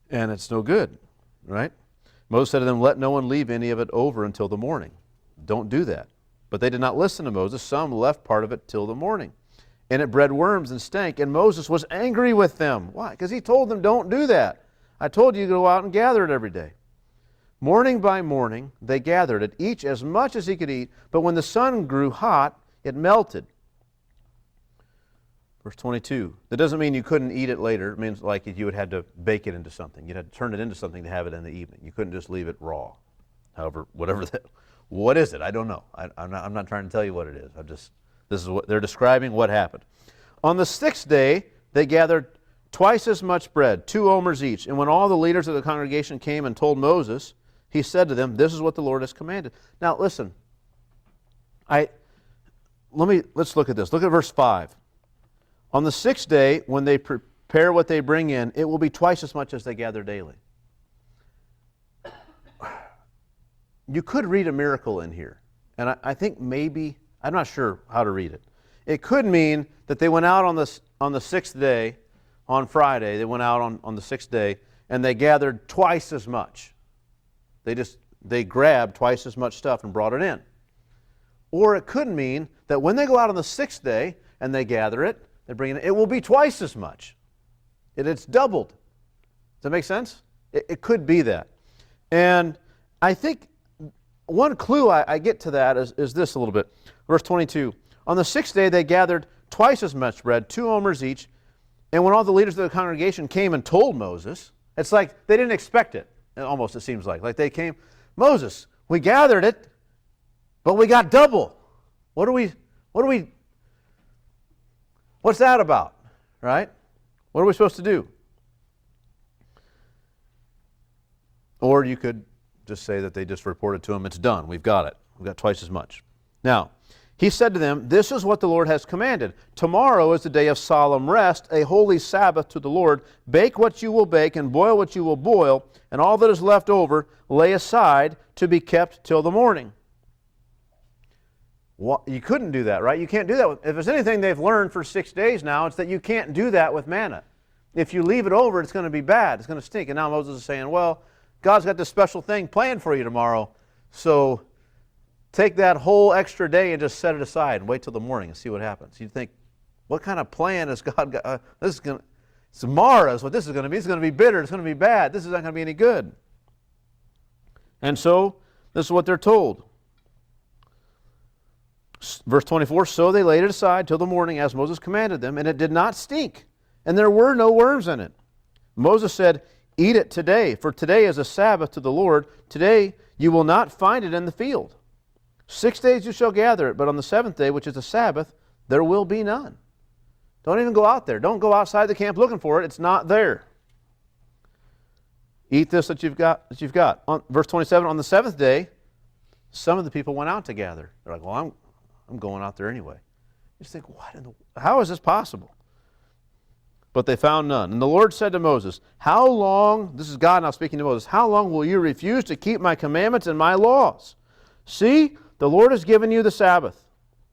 And it's no good, right? Moses said to them, let no one leave any of it over until the morning. Don't do that. But they did not listen to Moses. Some left part of it till the morning. And it bred worms and stank, and Moses was angry with them. Why? Because he told them, don't do that. I told you to go out and gather it every day. Morning by morning, they gathered it, each as much as he could eat. But when the sun grew hot, it melted. Verse 22. That doesn't mean you couldn't eat it later. It means like you would have to bake it into something. You'd have to turn it into something to have it in the evening. You couldn't just leave it raw. However, whatever that, what is it? I don't know. I'm not trying to tell you what it is. This is what they're describing what happened. On the sixth day, they gathered twice as much bread, 2 omers each. And when all the leaders of the congregation came and told Moses, he said to them, this is what the Lord has commanded. Now listen, let's look at this. Look at verse 5. On the sixth day, when they prepare what they bring in, it will be twice as much as they gather daily. You could read a miracle in here. And I think maybe, I'm not sure how to read it. It could mean that they went out on the sixth day, on Friday, they went out on the sixth day, and they gathered twice as much. They grabbed twice as much stuff and brought it in. Or it could mean that when they go out on the sixth day and they gather it, they bring it will be twice as much. It's doubled. Does that make sense? It could be that. And I think one clue I get to that is this a little bit. Verse 22. On the sixth day they gathered twice as much bread, 2 omers each. And when all the leaders of the congregation came and told Moses, it's like they didn't expect it. Almost, it seems like. Like they came, Moses, we gathered it, but we got double. What's that about? Right? What are we supposed to do? Or you could just say that they just reported to him, it's done, we've got it. We've got twice as much. Now, he said to them, this is what the Lord has commanded. Tomorrow is the day of solemn rest, a holy Sabbath to the Lord. Bake what you will bake and boil what you will boil, and all that is left over lay aside to be kept till the morning. Well, you couldn't do that, right? You can't do that. If there's anything they've learned for 6 days now, it's that you can't do that with manna. If you leave it over, it's going to be bad. It's going to stink. And now Moses is saying, well, God's got this special thing planned for you tomorrow, so take that whole extra day and just set it aside and wait till the morning and see what happens. You think, what kind of plan has God got? It's Mara is what this is going to be. It's going to be bitter. It's going to be bad. This is not going to be any good. And so, this is what they're told. Verse 24, so they laid it aside till the morning as Moses commanded them, and it did not stink, and there were no worms in it. Moses said, eat it today, for today is a Sabbath to the Lord. Today you will not find it in the field. 6 days you shall gather it, but on the seventh day, which is the Sabbath, there will be none. Don't even go out there. Don't go outside the camp looking for it. It's not there. Eat this that you've got. Verse 27, on the seventh day, some of the people went out to gather. They're like, well, I'm going out there anyway. You just think, how is this possible? But they found none. And the Lord said to Moses, how long, this is God now speaking to Moses, how long will you refuse to keep my commandments and my laws? See, the Lord has given you the Sabbath.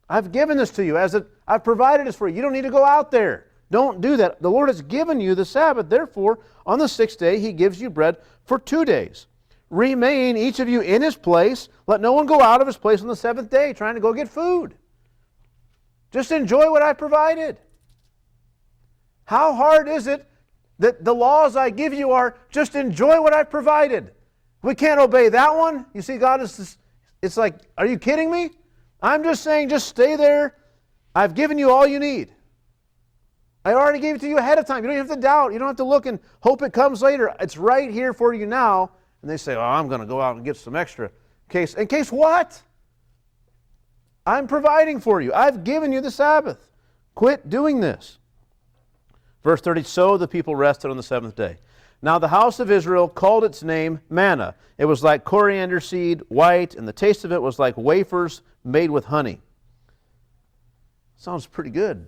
I've given this to you. I've provided this for you. You don't need to go out there. Don't do that. The Lord has given you the Sabbath. Therefore, on the sixth day, he gives you bread for 2 days. Remain each of you in his place. Let no one go out of his place on the seventh day trying to go get food. Just enjoy what I provided. How hard is it that the laws I give you are just enjoy what I provided? We can't obey that one. You see, God is, it's like, are you kidding me? I'm just saying, just stay there. I've given you all you need. I already gave it to you ahead of time. You don't have to doubt. You don't have to look and hope it comes later. It's right here for you now. And they say, oh, I'm going to go out and get some extra. In case what? I'm providing for you. I've given you the Sabbath. Quit doing this. Verse 30, so the people rested on the seventh day. Now the house of Israel called its name manna. It was like coriander seed, white, and the taste of it was like wafers made with honey. Sounds pretty good.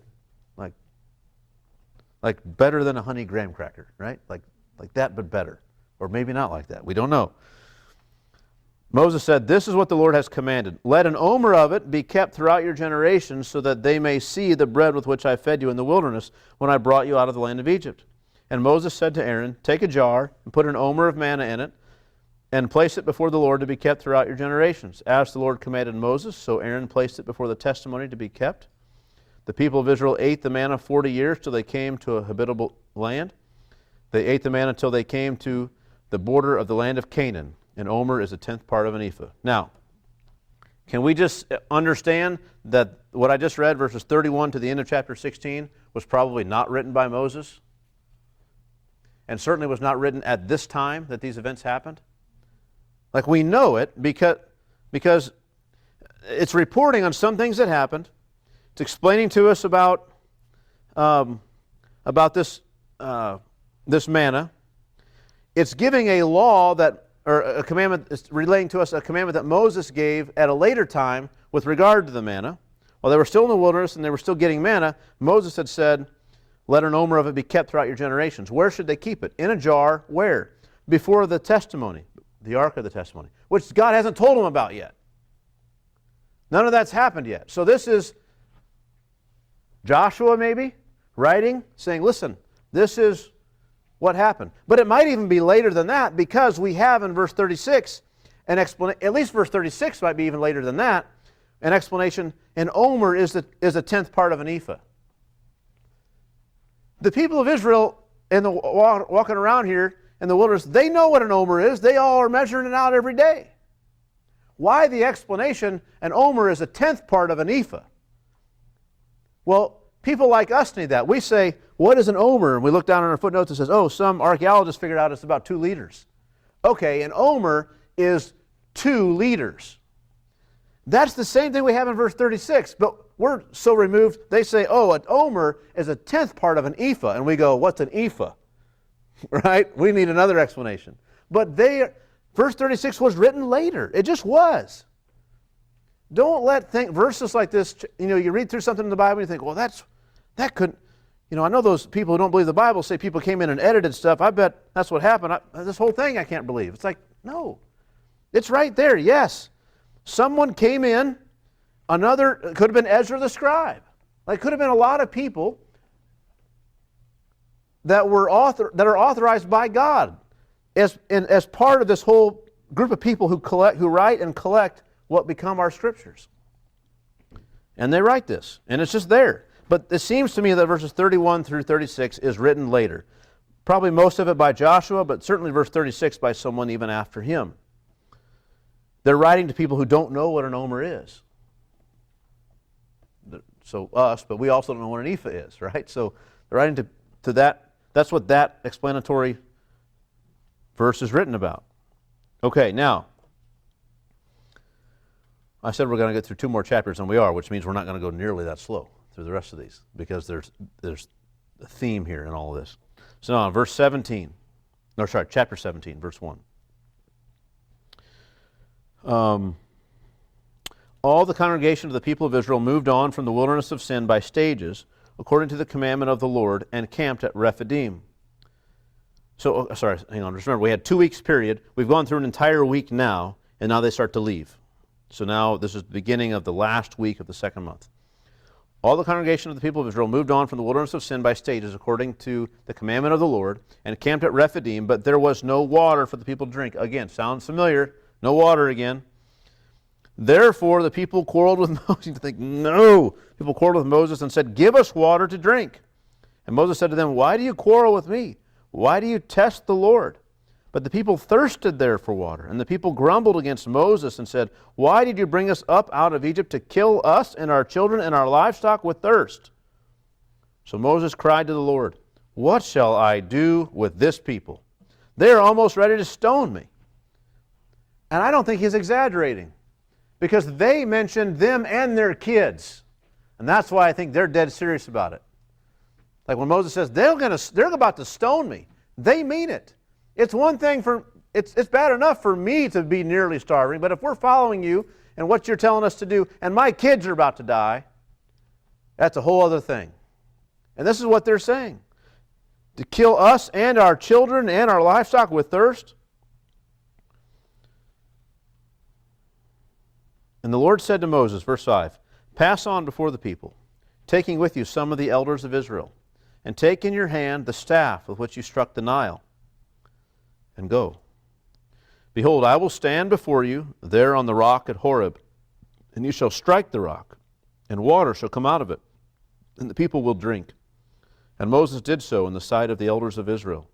Like better than a honey graham cracker, right? Like that, but better. Or maybe not like that. We don't know. Moses said, this is what the Lord has commanded. Let an omer of it be kept throughout your generations, so that they may see the bread with which I fed you in the wilderness when I brought you out of the land of Egypt. And Moses said to Aaron, take a jar and put an omer of manna in it, and place it before the Lord to be kept throughout your generations. As the Lord commanded Moses, so Aaron placed it before the testimony to be kept. The people of Israel ate the manna 40 years till they came to a habitable land. They ate the manna until they came to the border of the land of Canaan. An omer is a 10th part of an ephah. Now, can we just understand that what I just read, verses 31 to the end of chapter 16, was probably not written by Moses? And certainly was not written at this time that these events happened? Like, we know it because it's reporting on some things that happened. It's explaining to us about this manna. It's giving a law or a commandment. It's relaying to us a commandment that Moses gave at a later time with regard to the manna. While they were still in the wilderness and they were still getting manna, Moses had said, let an omer of it be kept throughout your generations. Where should they keep it? In a jar. Where? Before the testimony, the ark of the testimony, which God hasn't told them about yet. None of that's happened yet. So this is Joshua maybe writing, saying, listen, this is what happened. But it might even be later than that, because we have in verse 36 an explanation. At least verse 36 might be even later than that. An explanation. An omer is a 10th part of an ephah. The people of Israel walking around here in the wilderness, they know what an omer is. They all are measuring it out every day. Why the explanation, an omer is a 10th part of an ephah? Well, people like us need that. We say, what is an omer? And we look down on our footnotes and says, oh, some archaeologists figured out it's about 2 liters. Okay, an omer is 2 liters. That's the same thing we have in verse 36, but we're so removed. They say, oh, an omer is a 10th part of an ephah. And we go, what's an ephah? Right? We need another explanation. But verse 36 was written later. It just was. Don't let verses like this, you read through something in the Bible and you think, well, that could, I know those people who don't believe the Bible say people came in and edited stuff. I bet that's what happened. This whole thing I can't believe. It's like, no. It's right there, yes. Someone came in, it could have been Ezra the scribe. Like, could have been a lot of people that are authorized by God as part of this whole group of people who write and collect what become our scriptures. And they write this, and it's just there. But it seems to me that verses 31 through 36 is written later. Probably most of it by Joshua, but certainly verse 36 by someone even after him. They're writing to people who don't know what an omer is. So us, but we also don't know what an ephah is, right? So they're writing to that. That's what that explanatory verse is written about. Okay, now, I said we're going to get through 2 more chapters, and we are, which means we're not going to go nearly that slow through the rest of these, because there's a theme here in all of this. So now, chapter 17, verse 1. All the congregation of the people of Israel moved on from the wilderness of sin by stages, according to the commandment of the Lord, and camped at Rephidim. So, hang on, just remember, we had 2 weeks period. We've gone through an entire week now, and now they start to leave. So now this is the beginning of the last week of the 2nd month. All the congregation of the people of Israel moved on from the wilderness of sin by stages, according to the commandment of the Lord, and camped at Rephidim, but there was no water for the people to drink. Again, sounds familiar. No water again. Therefore, the people quarreled with Moses. You think, no. People quarreled with Moses and said, give us water to drink. And Moses said to them, why do you quarrel with me? Why do you test the Lord? But the people thirsted there for water. And the people grumbled against Moses and said, why did you bring us up out of Egypt to kill us and our children and our livestock with thirst? So Moses cried to the Lord, "What shall I do with this people? They are almost ready to stone me." And I don't think he's exaggerating, because they mentioned them and their kids. And that's why I think they're dead serious about it. Like when Moses says, they're about to stone me, they mean it. It's one thing it's bad enough for me to be nearly starving, but if we're following you and what you're telling us to do, and my kids are about to die, that's a whole other thing. And this is what they're saying. To kill us and our children and our livestock with thirst. And the Lord said to Moses, verse 5, "Pass on before the people, taking with you some of the elders of Israel, and take in your hand the staff with which you struck the Nile, and go. Behold, I will stand before you there on the rock at Horeb, and you shall strike the rock, and water shall come out of it, and the people will drink." And Moses did so in the sight of the elders of Israel.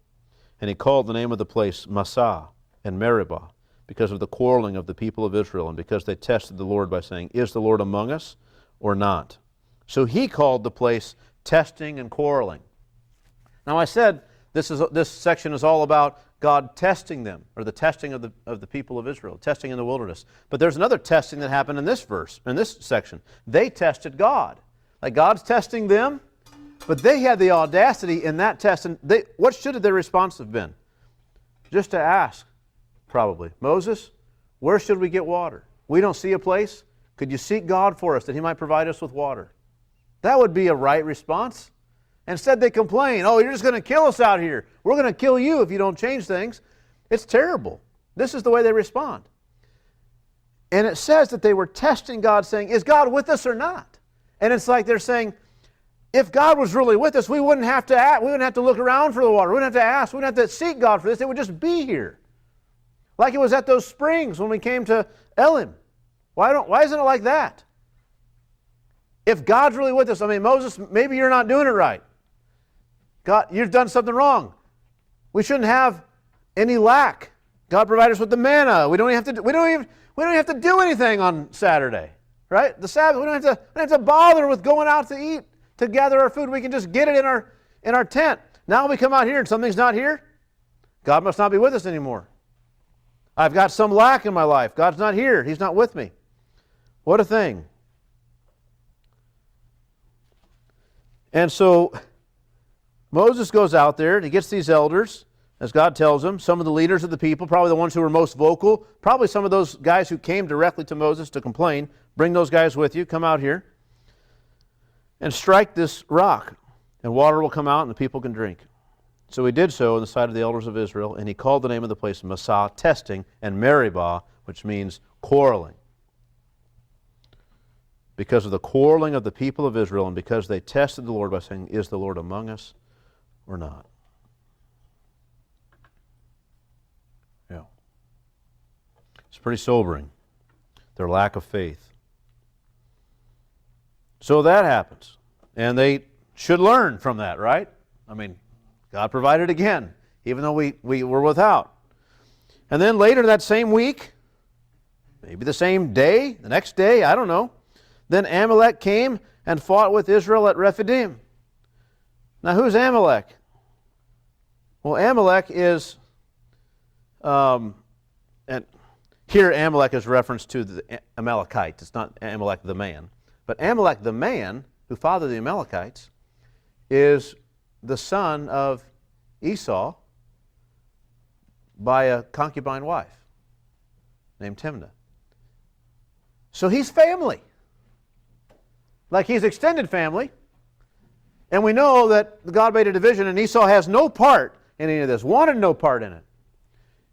And he called the name of the place Massah and Meribah, because of the quarreling of the people of Israel, and because they tested the Lord by saying, "Is the Lord among us or not?" So he called the place testing and quarreling. Now I said this section is all about God testing them, or the testing of the people of Israel, testing in the wilderness. But there's another testing that happened in this verse, in this section. They tested God. Like God's testing them, but they had the audacity in that test. And what should their response have been? Just to ask, probably, "Moses, where should we get water? We don't see a place. Could you seek God for us that He might provide us with water?" That would be a right response. Instead they complain, "Oh, you're just going to kill us out here. We're going to kill you if you don't change things." It's terrible. This is the way they respond. And it says that they were testing God, saying, "Is God with us or not?" And it's like they're saying, if God was really with us, we wouldn't have to ask, we wouldn't have to look around for the water. We wouldn't have to ask. We wouldn't have to seek God for this. It would just be here. Like it was at those springs when we came to Elim. Why isn't it like that? If God's really with us, I mean, Moses, maybe you're not doing it right. God, you've done something wrong. We shouldn't have any lack. God provided us with the manna. We don't even have to do anything on Saturday, right? The Sabbath. We don't have to bother with going out to eat, to gather our food. We can just get it in our tent. Now we come out here and something's not here. God must not be with us anymore. I've got some lack in my life. God's not here. He's not with me. What a thing. And so Moses goes out there and he gets these elders, as God tells him, some of the leaders of the people, probably the ones who were most vocal, probably some of those guys who came directly to Moses to complain. Bring those guys with you. Come out here and strike this rock, and water will come out and the people can drink. So he did so in the sight of the elders of Israel, and he called the name of the place Massah, testing, and Meribah, which means quarreling. Because of the quarreling of the people of Israel, and because they tested the Lord by saying, "Is the Lord among us or not?" Yeah. It's pretty sobering, their lack of faith. So that happens. And they should learn from that, right? I mean, God provided again, even though we were without. And then later that same week, maybe the same day, the next day, I don't know, then Amalek came and fought with Israel at Rephidim. Now who's Amalek? Well, Amalek is, and here Amalek is reference to the Amalekites. It's not Amalek the man. But Amalek the man, who fathered the Amalekites, is the son of Esau by a concubine wife named Timnah. So he's family. Like he's extended family. And we know that God made a division and Esau has no part in any of this, wanted no part in it.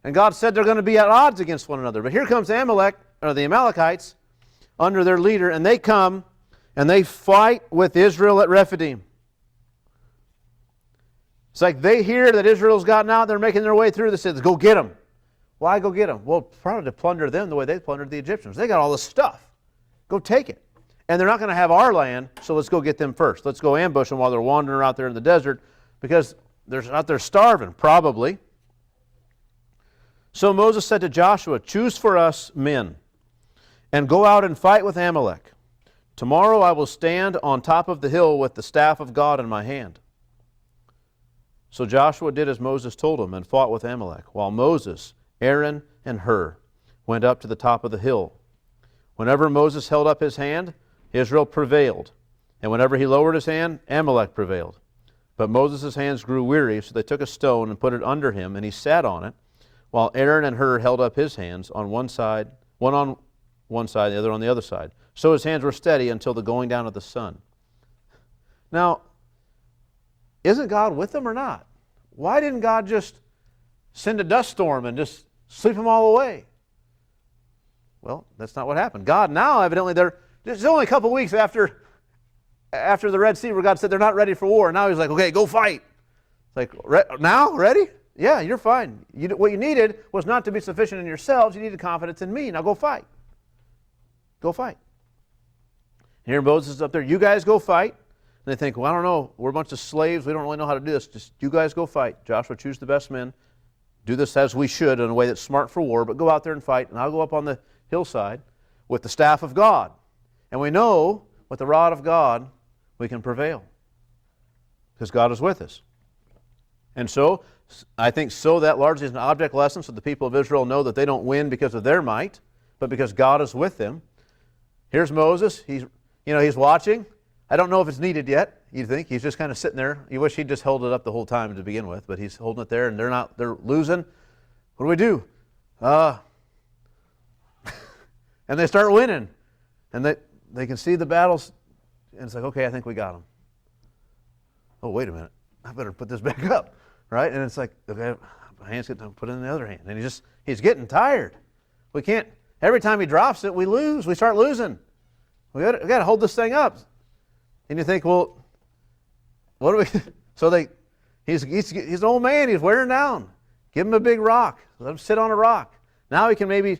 And God said they're going to be at odds against one another. But here comes Amalek, or the Amalekites, under their leader, and they come and they fight with Israel at Rephidim. It's like they hear that Israel's gotten out, they're making their way through. They said, "Go get them." Why go get them? Well, probably to plunder them the way they plundered the Egyptians. They got all this stuff. Go take it. And they're not going to have our land, so let's go get them first. Let's go ambush them while they're wandering out there in the desert, because they're out there starving, probably. So Moses said to Joshua, "Choose for us men, and go out and fight with Amalek. Tomorrow I will stand on top of the hill with the staff of God in my hand. So Joshua did as Moses told him and fought with Amalek, while Moses, Aaron, and Hur went up to the top of the hill. Whenever Moses held up his hand, Israel prevailed, and whenever he lowered his hand, Amalek prevailed. But Moses' hands grew weary, so they took a stone and put it under him, and he sat on it, while Aaron and Hur held up his hands on one side, one on one side, the other on the other side. So his hands were steady until the going down of the sun. Now, isn't God with them or not? Why didn't God just send a dust storm and just sweep them all away? Well, that's not what happened. God now, evidently, it's only a couple weeks after the Red Sea where God said they're not ready for war. Now he's like, okay, go fight. It's like, now? Ready? Yeah, you're fine. What you needed was not to be sufficient in yourselves. You needed confidence in me. Now go fight. Go fight. Here Moses is up there. You guys go fight. And they think, well, I don't know. We're a bunch of slaves. We don't really know how to do this. Just you guys go fight. Joshua, choose the best men. Do this as we should in a way that's smart for war, but go out there and fight. And I'll go up on the hillside with the staff of God. And we know with the rod of God we can prevail because God is with us. And so, I think that largely is an object lesson so the people of Israel know that they don't win because of their might, but because God is with them. Here's Moses. He's watching. I don't know if it's needed yet, you think. He's just kind of sitting there. You wish he'd just held it up the whole time to begin with, but he's holding it there and they're losing. What do we do? And they start winning. And they can see the battles, and it's like, okay, I think we got them. Oh, wait a minute. I better put this back up, right? And it's like, okay, my hands get to put it in the other hand. And he's getting tired. We can't, every time he drops it, we lose. We start losing. We got to hold this thing up. And you think, well, what do we, so he's an old man. He's wearing down. Give him a big rock. Let him sit on a rock. Now he can maybe,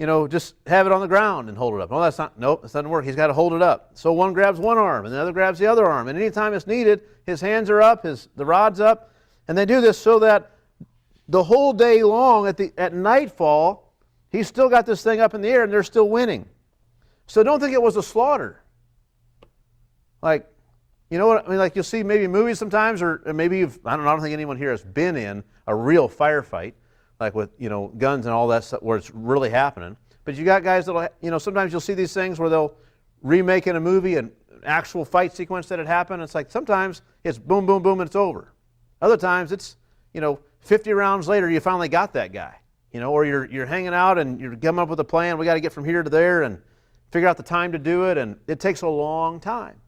just have it on the ground and hold it up. No, that doesn't work. He's got to hold it up. So one grabs one arm and the other grabs the other arm. And anytime it's needed, his hands are up, the rod's up. And they do this so that the whole day long at nightfall, he's still got this thing up in the air and they're still winning. So don't think it was a slaughter. Like, you know what I mean? Like you'll see maybe movies sometimes, or maybe I don't think anyone here has been in a real firefight, like with, guns and all that stuff where it's really happening. But you got guys that'll, sometimes you'll see these things where they'll remake in a movie an actual fight sequence that had happened. It's like sometimes it's boom, boom, boom, and it's over. Other times it's, 50 rounds later you finally got that guy, or you're hanging out and you're coming up with a plan. We got to get from here to there and figure out the time to do it, and it takes a long time.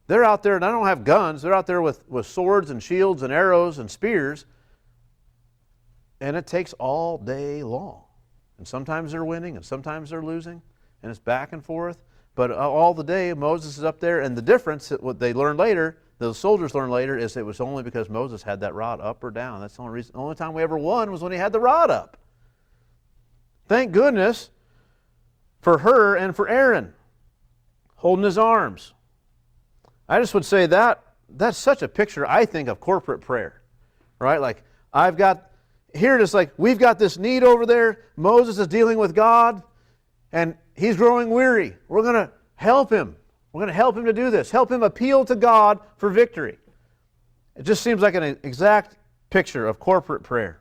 They're out there, and I don't have guns. They're out there with swords and shields and arrows and spears, and it takes all day long. And sometimes they're winning, and sometimes they're losing, and it's back and forth. But all the day, Moses is up there, and the difference, what they learned later, the soldiers learned later, is it was only because Moses had that rod up or down. That's the only reason. The only time we ever won was when he had the rod up. Thank goodness for Hur and for Aaron holding his arms. I just would say that's such a picture, I think, of corporate prayer, right? Like, here it is like, we've got this need over there. Moses is dealing with God, and he's growing weary. We're going to help him. We're going to help him to do this. Help him appeal to God for victory. It just seems like an exact picture of corporate prayer.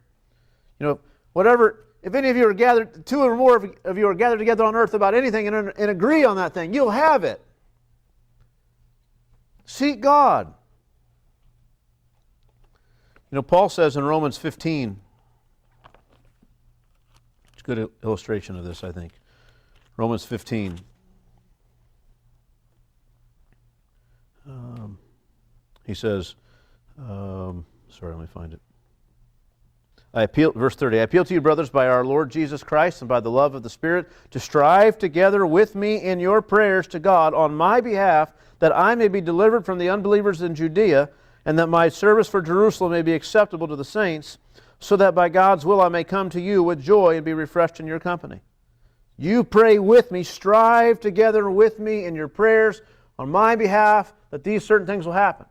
Whatever, if any of you are gathered, two or more of you are gathered together on earth about anything and agree on that thing, you'll have it. Seek God. Paul says in Romans 15, it's a good illustration of this, I think. Romans 15. He says, let me find it. Verse 30, I appeal to you, brothers, by our Lord Jesus Christ and by the love of the Spirit, to strive together with me in your prayers to God on my behalf, that I may be delivered from the unbelievers in Judea, and that my service for Jerusalem may be acceptable to the saints, so that by God's will I may come to you with joy and be refreshed in your company. You pray with me, strive together with me in your prayers on my behalf, that these certain things will happen.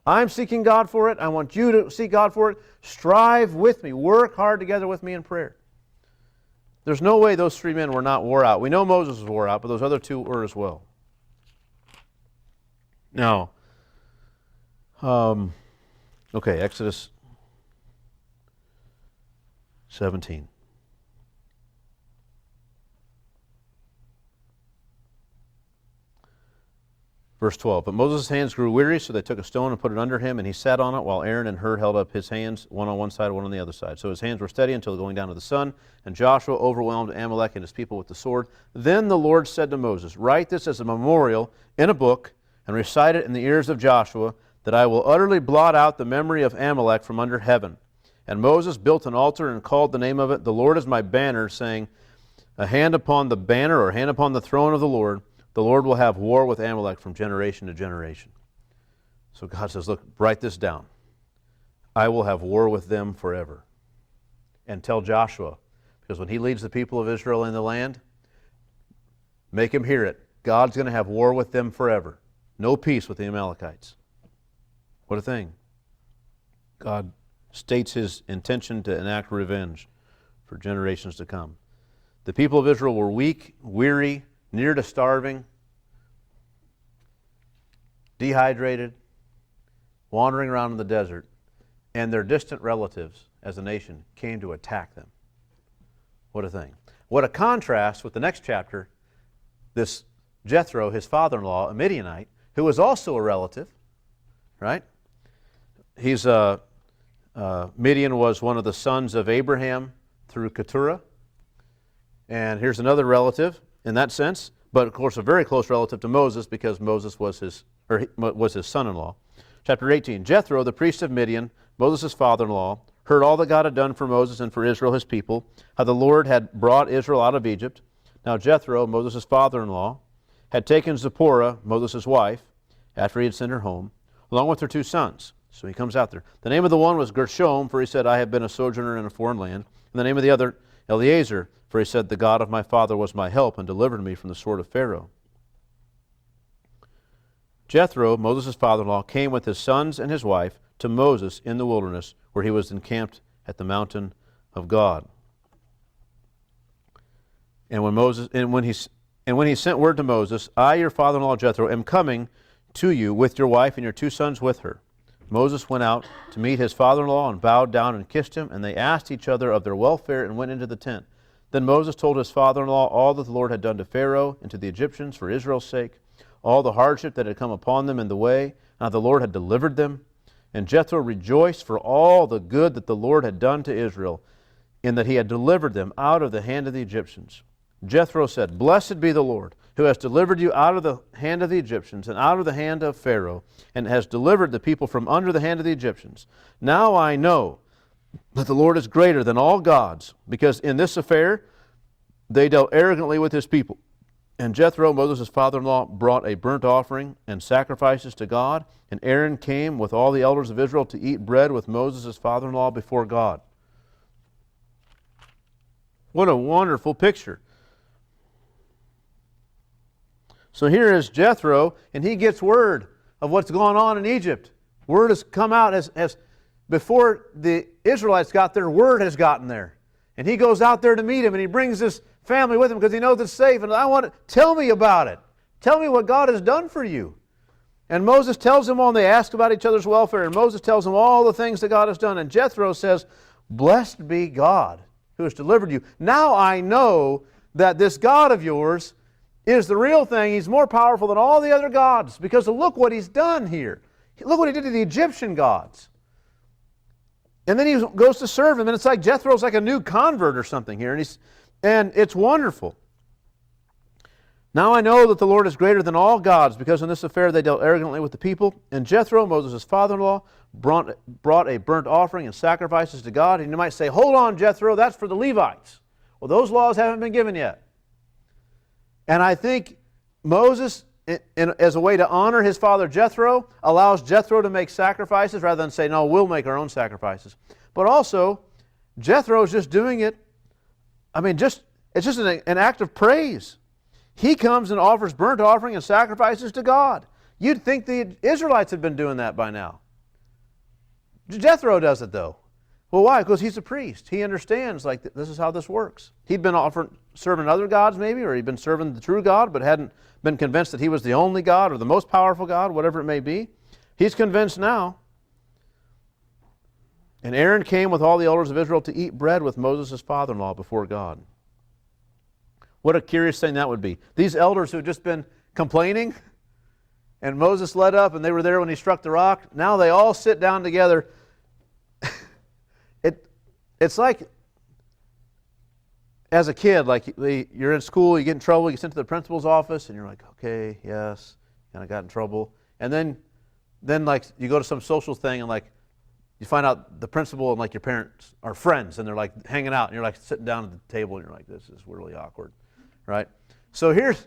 I'm seeking God for it. I want you to seek God for it. Strive with me. Work hard together with me in prayer. There's no way those three men were not wore out. We know Moses was wore out, but those other two were as well. Now, okay, Exodus 17. Verse 12, but Moses' hands grew weary, so they took a stone and put it under him, and he sat on it, while Aaron and Hur held up his hands, one on one side, one on the other side. So his hands were steady until going down to the sun, and Joshua overwhelmed Amalek and his people with the sword. Then the Lord said to Moses, write this as a memorial in a book, and recite it in the ears of Joshua, that I will utterly blot out the memory of Amalek from under heaven. And Moses built an altar and called the name of it, the Lord is my banner, saying, a hand upon the banner, or hand upon the throne of the Lord will have war with Amalek from generation to generation. So God says, look, write this down. I will have war with them forever. And tell Joshua, because when he leads the people of Israel in the land, make him hear it. God's going to have war with them forever. No peace with the Amalekites. What a thing. God states his intention to enact revenge for generations to come. The people of Israel were weak, weary, near to starving, dehydrated, wandering around in the desert, and their distant relatives as a nation came to attack them. What a thing. What a contrast with the next chapter, this Jethro, his father-in-law, a Midianite, who was also a relative, right? Midian was one of the sons of Abraham through Keturah. And here's another relative in that sense, but of course a very close relative to Moses, because Moses was his son-in-law. Chapter 18, Jethro, the priest of Midian, Moses' father-in-law, heard all that God had done for Moses and for Israel his people, how the Lord had brought Israel out of Egypt. Now Jethro, Moses' father-in-law, had taken Zipporah, Moses' wife, after he had sent her home, along with her 2 sons. So he comes out there. The name of the one was Gershom, for he said, I have been a sojourner in a foreign land. And the name of the other, Eleazar, for he said, the God of my father was my help and delivered me from the sword of Pharaoh. Jethro, Moses' father-in-law, came with his sons and his wife to Moses in the wilderness, where he was encamped at the mountain of God. And when he sent word to Moses, I, your father-in-law Jethro, am coming to you with your wife and your 2 sons with her. Moses went out to meet his father-in-law and bowed down and kissed him, and they asked each other of their welfare and went into the tent. Then Moses told his father-in-law all that the Lord had done to Pharaoh and to the Egyptians for Israel's sake, all the hardship that had come upon them in the way, and how the Lord had delivered them. And Jethro rejoiced for all the good that the Lord had done to Israel, in that he had delivered them out of the hand of the Egyptians. Jethro said, blessed be the Lord, who has delivered you out of the hand of the Egyptians and out of the hand of Pharaoh, and has delivered the people from under the hand of the Egyptians. Now I know that the Lord is greater than all gods, because in this affair they dealt arrogantly with his people. And Jethro, Moses' father-in-law, brought a burnt offering and sacrifices to God, and Aaron came with all the elders of Israel to eat bread with Moses' father-in-law before God. What a wonderful picture. So here is Jethro, and he gets word of what's going on in Egypt. Word has come out as before the Israelites got there, word has gotten there. And he goes out there to meet him, and he brings this family with him because he knows it's safe. And tell me about it. Tell me what God has done for you. And Moses tells them all, and they ask about each other's welfare, and Moses tells them all the things that God has done. And Jethro says, blessed be God who has delivered you. Now I know that this God of yours is the real thing. He's more powerful than all the other gods, because look what he's done here. Look what he did to the Egyptian gods. And then he goes to serve him, and it's like Jethro's like a new convert or something here, and it's wonderful. Now I know that the Lord is greater than all gods, because in this affair they dealt arrogantly with the people. And Jethro, Moses' father-in-law, brought a burnt offering and sacrifices to God. And you might say, hold on, Jethro, that's for the Levites. Well, those laws haven't been given yet. And I think Moses, as a way to honor his father Jethro, allows Jethro to make sacrifices rather than say, no, we'll make our own sacrifices. But also, Jethro is just doing it, it's just an act of praise. He comes and offers burnt offering and sacrifices to God. You'd think the Israelites had been doing that by now. Jethro does it though. Well, why? Because he's a priest. He understands, this is how this works. He'd been offering serving other gods maybe, or he'd been serving the true God but hadn't been convinced that he was the only God or the most powerful God, whatever it may be. He's convinced now. And Aaron came with all the elders of Israel to eat bread with Moses, his father-in-law, before God. What a curious thing that would be. These elders who had just been complaining, and Moses led up, and they were there when he struck the rock. Now they all sit down together. It's like, as a kid, like you're in school, you get in trouble, you get sent to the principal's office, and you're like, okay, yes, kind of got in trouble. And then like you go to some social thing, and like you find out the principal and like your parents are friends, and they're like hanging out, and you're like sitting down at the table, and you're like, this is really awkward, right? So here's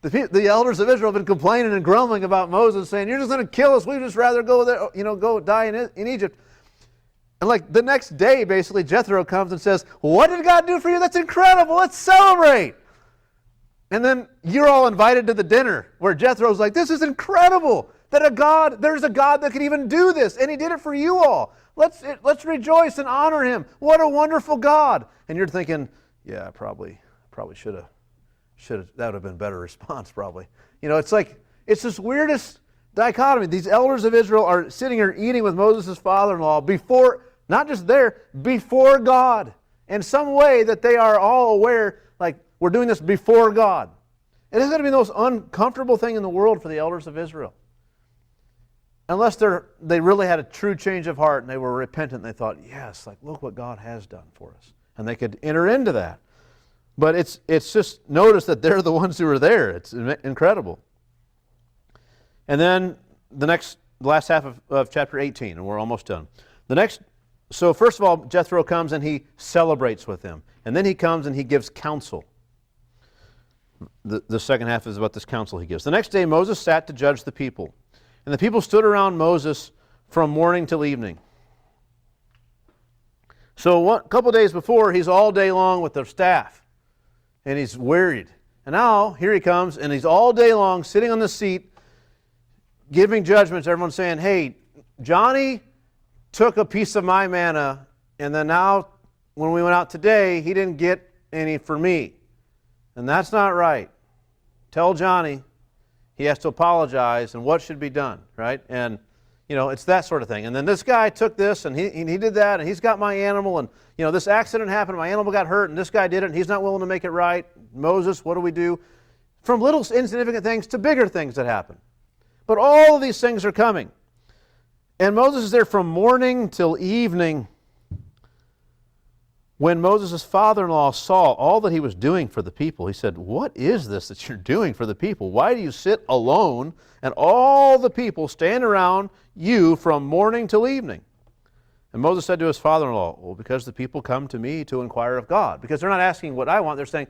the elders of Israel have been complaining and grumbling about Moses, saying, you're just going to kill us. We'd just rather go there, go die in Egypt. And like the next day, basically, Jethro comes and says, what did God do for you? That's incredible. Let's celebrate. And then you're all invited to the dinner where Jethro's like, this is incredible that there's a God that can even do this. And he did it for you all. Let's rejoice and honor him. What a wonderful God. And you're thinking, yeah, probably should have, that would have been a better response probably. It's like, it's this weirdest dichotomy. These elders of Israel are sitting here eating with Moses' father-in-law before, not just there, before God. In some way that they are all aware, like, we're doing this before God. It is going to be the most uncomfortable thing in the world for the elders of Israel. Unless they really had a true change of heart and they were repentant and they thought, yes, like, look what God has done for us. And they could enter into that. But it's just, notice that they're the ones who are there. It's incredible. And then the last half of chapter 18, and we're almost done. So first of all, Jethro comes and he celebrates with them. And then he comes and he gives counsel. The second half is about this counsel he gives. The next day Moses sat to judge the people. And the people stood around Moses from morning till evening. So a couple days before, he's all day long with their staff. And he's wearied. And now, here he comes, and he's all day long sitting on the seat, giving judgments. Everyone's saying, hey, Johnny took a piece of my manna, and then now, when we went out today, he didn't get any for me. And that's not right. Tell Johnny he has to apologize, and what should be done, right? And, it's that sort of thing. And then this guy took this, and he did that, and he's got my animal, and, this accident happened, my animal got hurt, and this guy did it, and he's not willing to make it right. Moses, what do we do? From little insignificant things to bigger things that happen. But all of these things are coming. And Moses is there from morning till evening. When Moses' father-in-law saw all that he was doing for the people, he said, what is this that you're doing for the people? Why do you sit alone and all the people stand around you from morning till evening? And Moses said to his father-in-law, well, because the people come to me to inquire of God. Because they're not asking what I want. They're saying,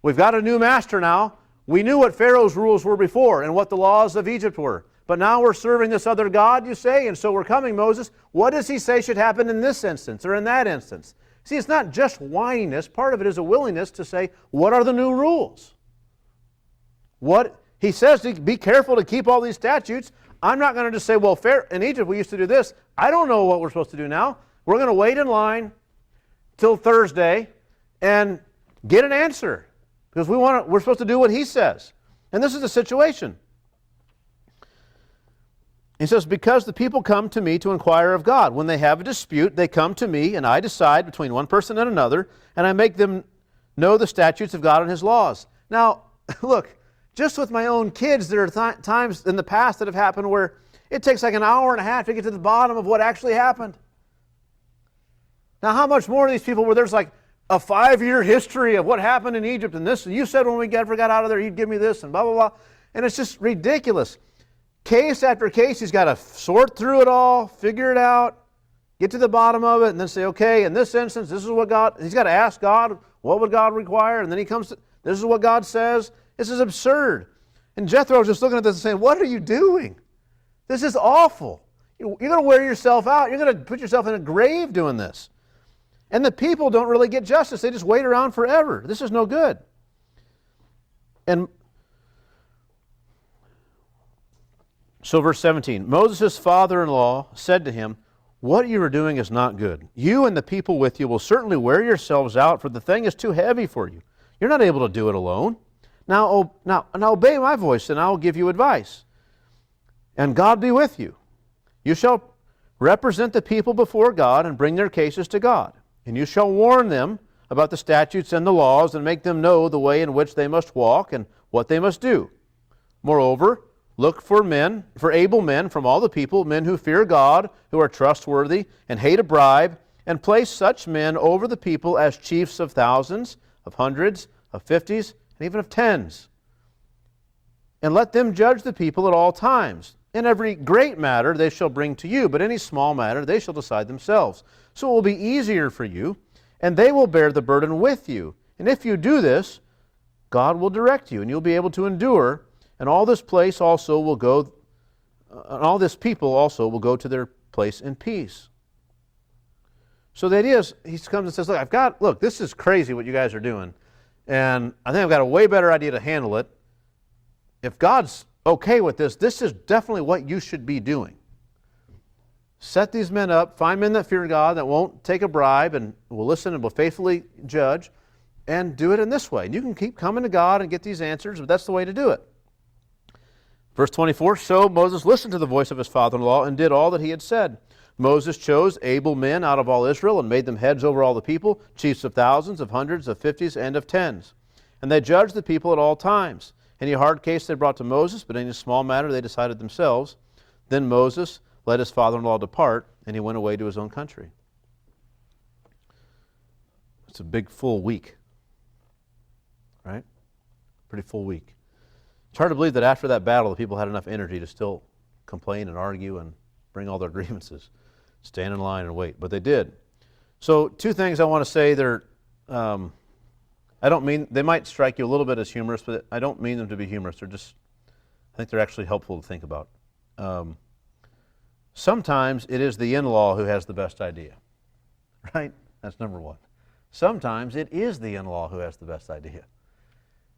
we've got a new master now. We knew what Pharaoh's rules were before and what the laws of Egypt were. But now we're serving this other God, you say, and so we're coming, Moses. What does he say should happen in this instance or in that instance? See, it's not just whininess. Part of it is a willingness to say, what are the new rules? He says to be careful to keep all these statutes. I'm not going to just say, well, in Egypt we used to do this. I don't know what we're supposed to do now. We're going to wait in line till Thursday and get an answer because we're supposed to do what he says. And this is the situation. He says, because the people come to me to inquire of God. When they have a dispute, they come to me, and I decide between one person and another, and I make them know the statutes of God and his laws. Now, look, just with my own kids, there are times in the past that have happened where it takes like an hour and a half to get to the bottom of what actually happened. Now, how much more of these people where there's like a 5-year history of what happened in Egypt, and this, you said when we got out of there, you'd give me this, and blah, blah, blah. And it's just ridiculous. Case after case, he's got to sort through it all, figure it out, get to the bottom of it, and then say, okay, in this instance, this is what God, he's got to ask God, what would God require? And then he comes to, this is what God says. This is absurd. And Jethro was just looking at this and saying, what are you doing? This is awful. You're going to wear yourself out. You're going to put yourself in a grave doing this. And the people don't really get justice. They just wait around forever. This is no good. And so verse 17, Moses' father-in-law said to him, what you are doing is not good. You and the people with you will certainly wear yourselves out, for the thing is too heavy for you. You're not able to do it alone. Now obey my voice, and I will give you advice. And God be with you. You shall represent the people before God and bring their cases to God. And you shall warn them about the statutes and the laws and make them know the way in which they must walk and what they must do. Moreover, look for able men from all the people, men who fear God, who are trustworthy and hate a bribe, and place such men over the people as chiefs of thousands, of hundreds, of fifties, and even of tens. And let them judge the people at all times. In every great matter they shall bring to you, but any small matter they shall decide themselves. So it will be easier for you, and they will bear the burden with you. And if you do this, God will direct you, and you'll be able to endure, and all this place also will go, and all this people also will go to their place in peace. So the idea is, he comes and says, look, this is crazy what you guys are doing, and I think I've got a way better idea to handle it. If God's okay with this, this is definitely what you should be doing. Set these men up, find men that fear God, that won't take a bribe and will listen and will faithfully judge, and do it in this way. And you can keep coming to God and get these answers, but that's the way to do it. Verse 24, so Moses listened to the voice of his father-in-law and did all that he had said. Moses chose able men out of all Israel and made them heads over all the people, chiefs of thousands, of hundreds, of fifties, and of tens. And they judged the people at all times. Any hard case they brought to Moses, but any small matter they decided themselves. Then Moses let his father-in-law depart, and he went away to his own country. It's a big, full week, right? Pretty full week. It's hard to believe that after that battle, the people had enough energy to still complain and argue and bring all their grievances, stand in line and wait. But they did. So two things I want to say. I don't mean, they might strike you a little bit as humorous, but I don't mean them to be humorous. I think they're actually helpful to think about. Sometimes it is the in-law who has the best idea, right? That's number one. Sometimes it is the in-law who has the best idea.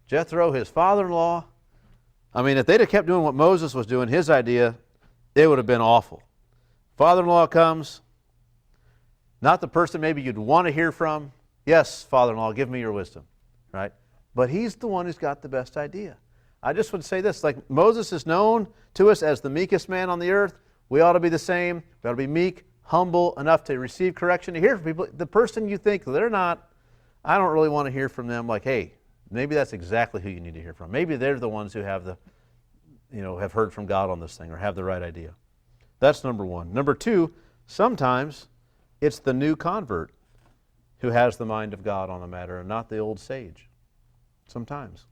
Jethro, his father-in-law, if they'd have kept doing what Moses was doing, his idea, it would have been awful. Father-in-law comes, not the person maybe you'd want to hear from. Yes, father-in-law, give me your wisdom, right? But he's the one who's got the best idea. I just would say this, like Moses is known to us as the meekest man on the earth. We ought to be the same. We ought to be meek, humble enough to receive correction, to hear from people. The person you think they're not, I don't really want to hear from them, like, hey, maybe that's exactly who you need to hear from. Maybe they're the ones who have have heard from God on this thing or have the right idea. That's number one. Number two, sometimes it's the new convert who has the mind of God on a matter and not the old sage. Sometimes.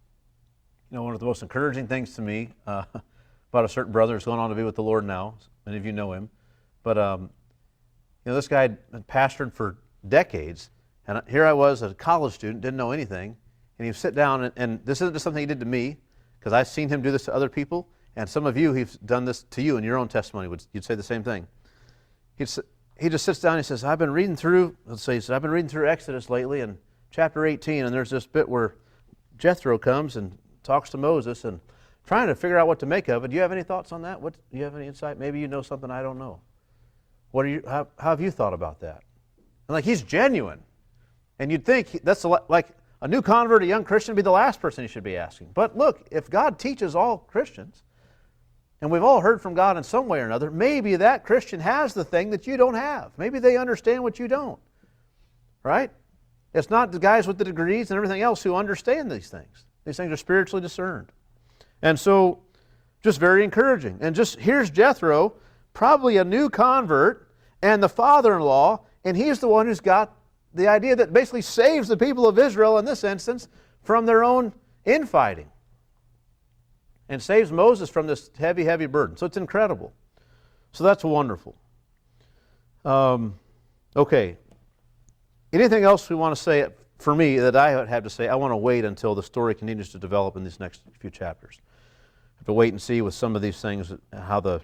One of the most encouraging things to me about a certain brother who's going on to be with the Lord now, many of you know him, but this guy had pastored for decades, and here I was, a college student, didn't know anything, and he'd sit down, and this isn't just something he did to me, because I've seen him do this to other people, and some of you, he's done this to you in your own testimony, you'd say the same thing. He just sits down and he says, I've been reading through Exodus lately, and chapter 18, and there's this bit where Jethro comes and talks to Moses and trying to figure out what to make of it. Do you have any thoughts on that? Do you have any insight? Maybe you know something I don't know. How have you thought about that? And he's genuine. And you'd think that's like a new convert, a young Christian, would be the last person you should be asking. But look, if God teaches all Christians, and we've all heard from God in some way or another, maybe that Christian has the thing that you don't have. Maybe they understand what you don't. Right? It's not the guys with the degrees and everything else who understand these things. These things are spiritually discerned. And so, just very encouraging. And here's Jethro, probably a new convert, and the father-in-law, and he's the one who's got the idea that basically saves the people of Israel in this instance from their own infighting. And saves Moses from this heavy, heavy burden. So it's incredible. So that's wonderful. Okay. Anything else we want to say, for me, that I would have to say? I want to wait until the story continues to develop in these next few chapters. I have to wait and see with some of these things how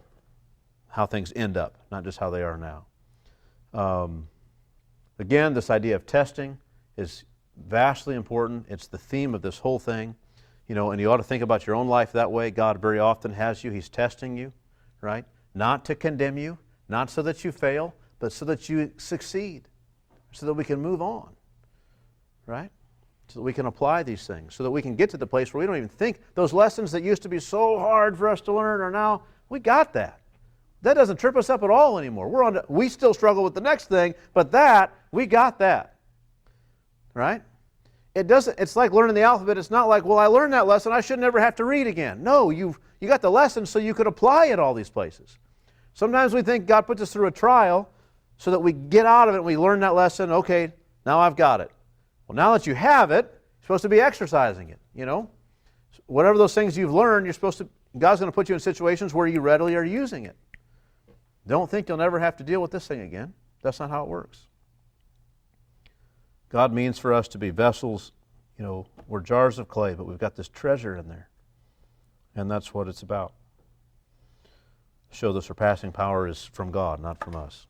things end up, not just how they are now. Again, this idea of testing is vastly important. It's the theme of this whole thing. And you ought to think about your own life that way. God very often has you. He's testing you, right? Not to condemn you, not so that you fail, but so that you succeed, so that we can move on, right? so that we can apply these things, so that we can get to the place where we don't even think those lessons that used to be so hard for us to learn are now, we got that. That doesn't trip us up at all anymore. We still struggle with the next thing, but we got that. Right? It's like learning the alphabet. It's not like, well, I learned that lesson, I should never have to read again. No, you got the lesson so you could apply it all these places. Sometimes we think God puts us through a trial so that we get out of it and we learn that lesson. Okay, now I've got it. Well, now that you have it, you're supposed to be exercising it, Whatever those things you've learned, God's going to put you in situations where you readily are using it. Don't think you'll never have to deal with this thing again. That's not how it works. God means for us to be vessels, we're jars of clay, but we've got this treasure in there. And that's what it's about. Show the surpassing power is from God, not from us.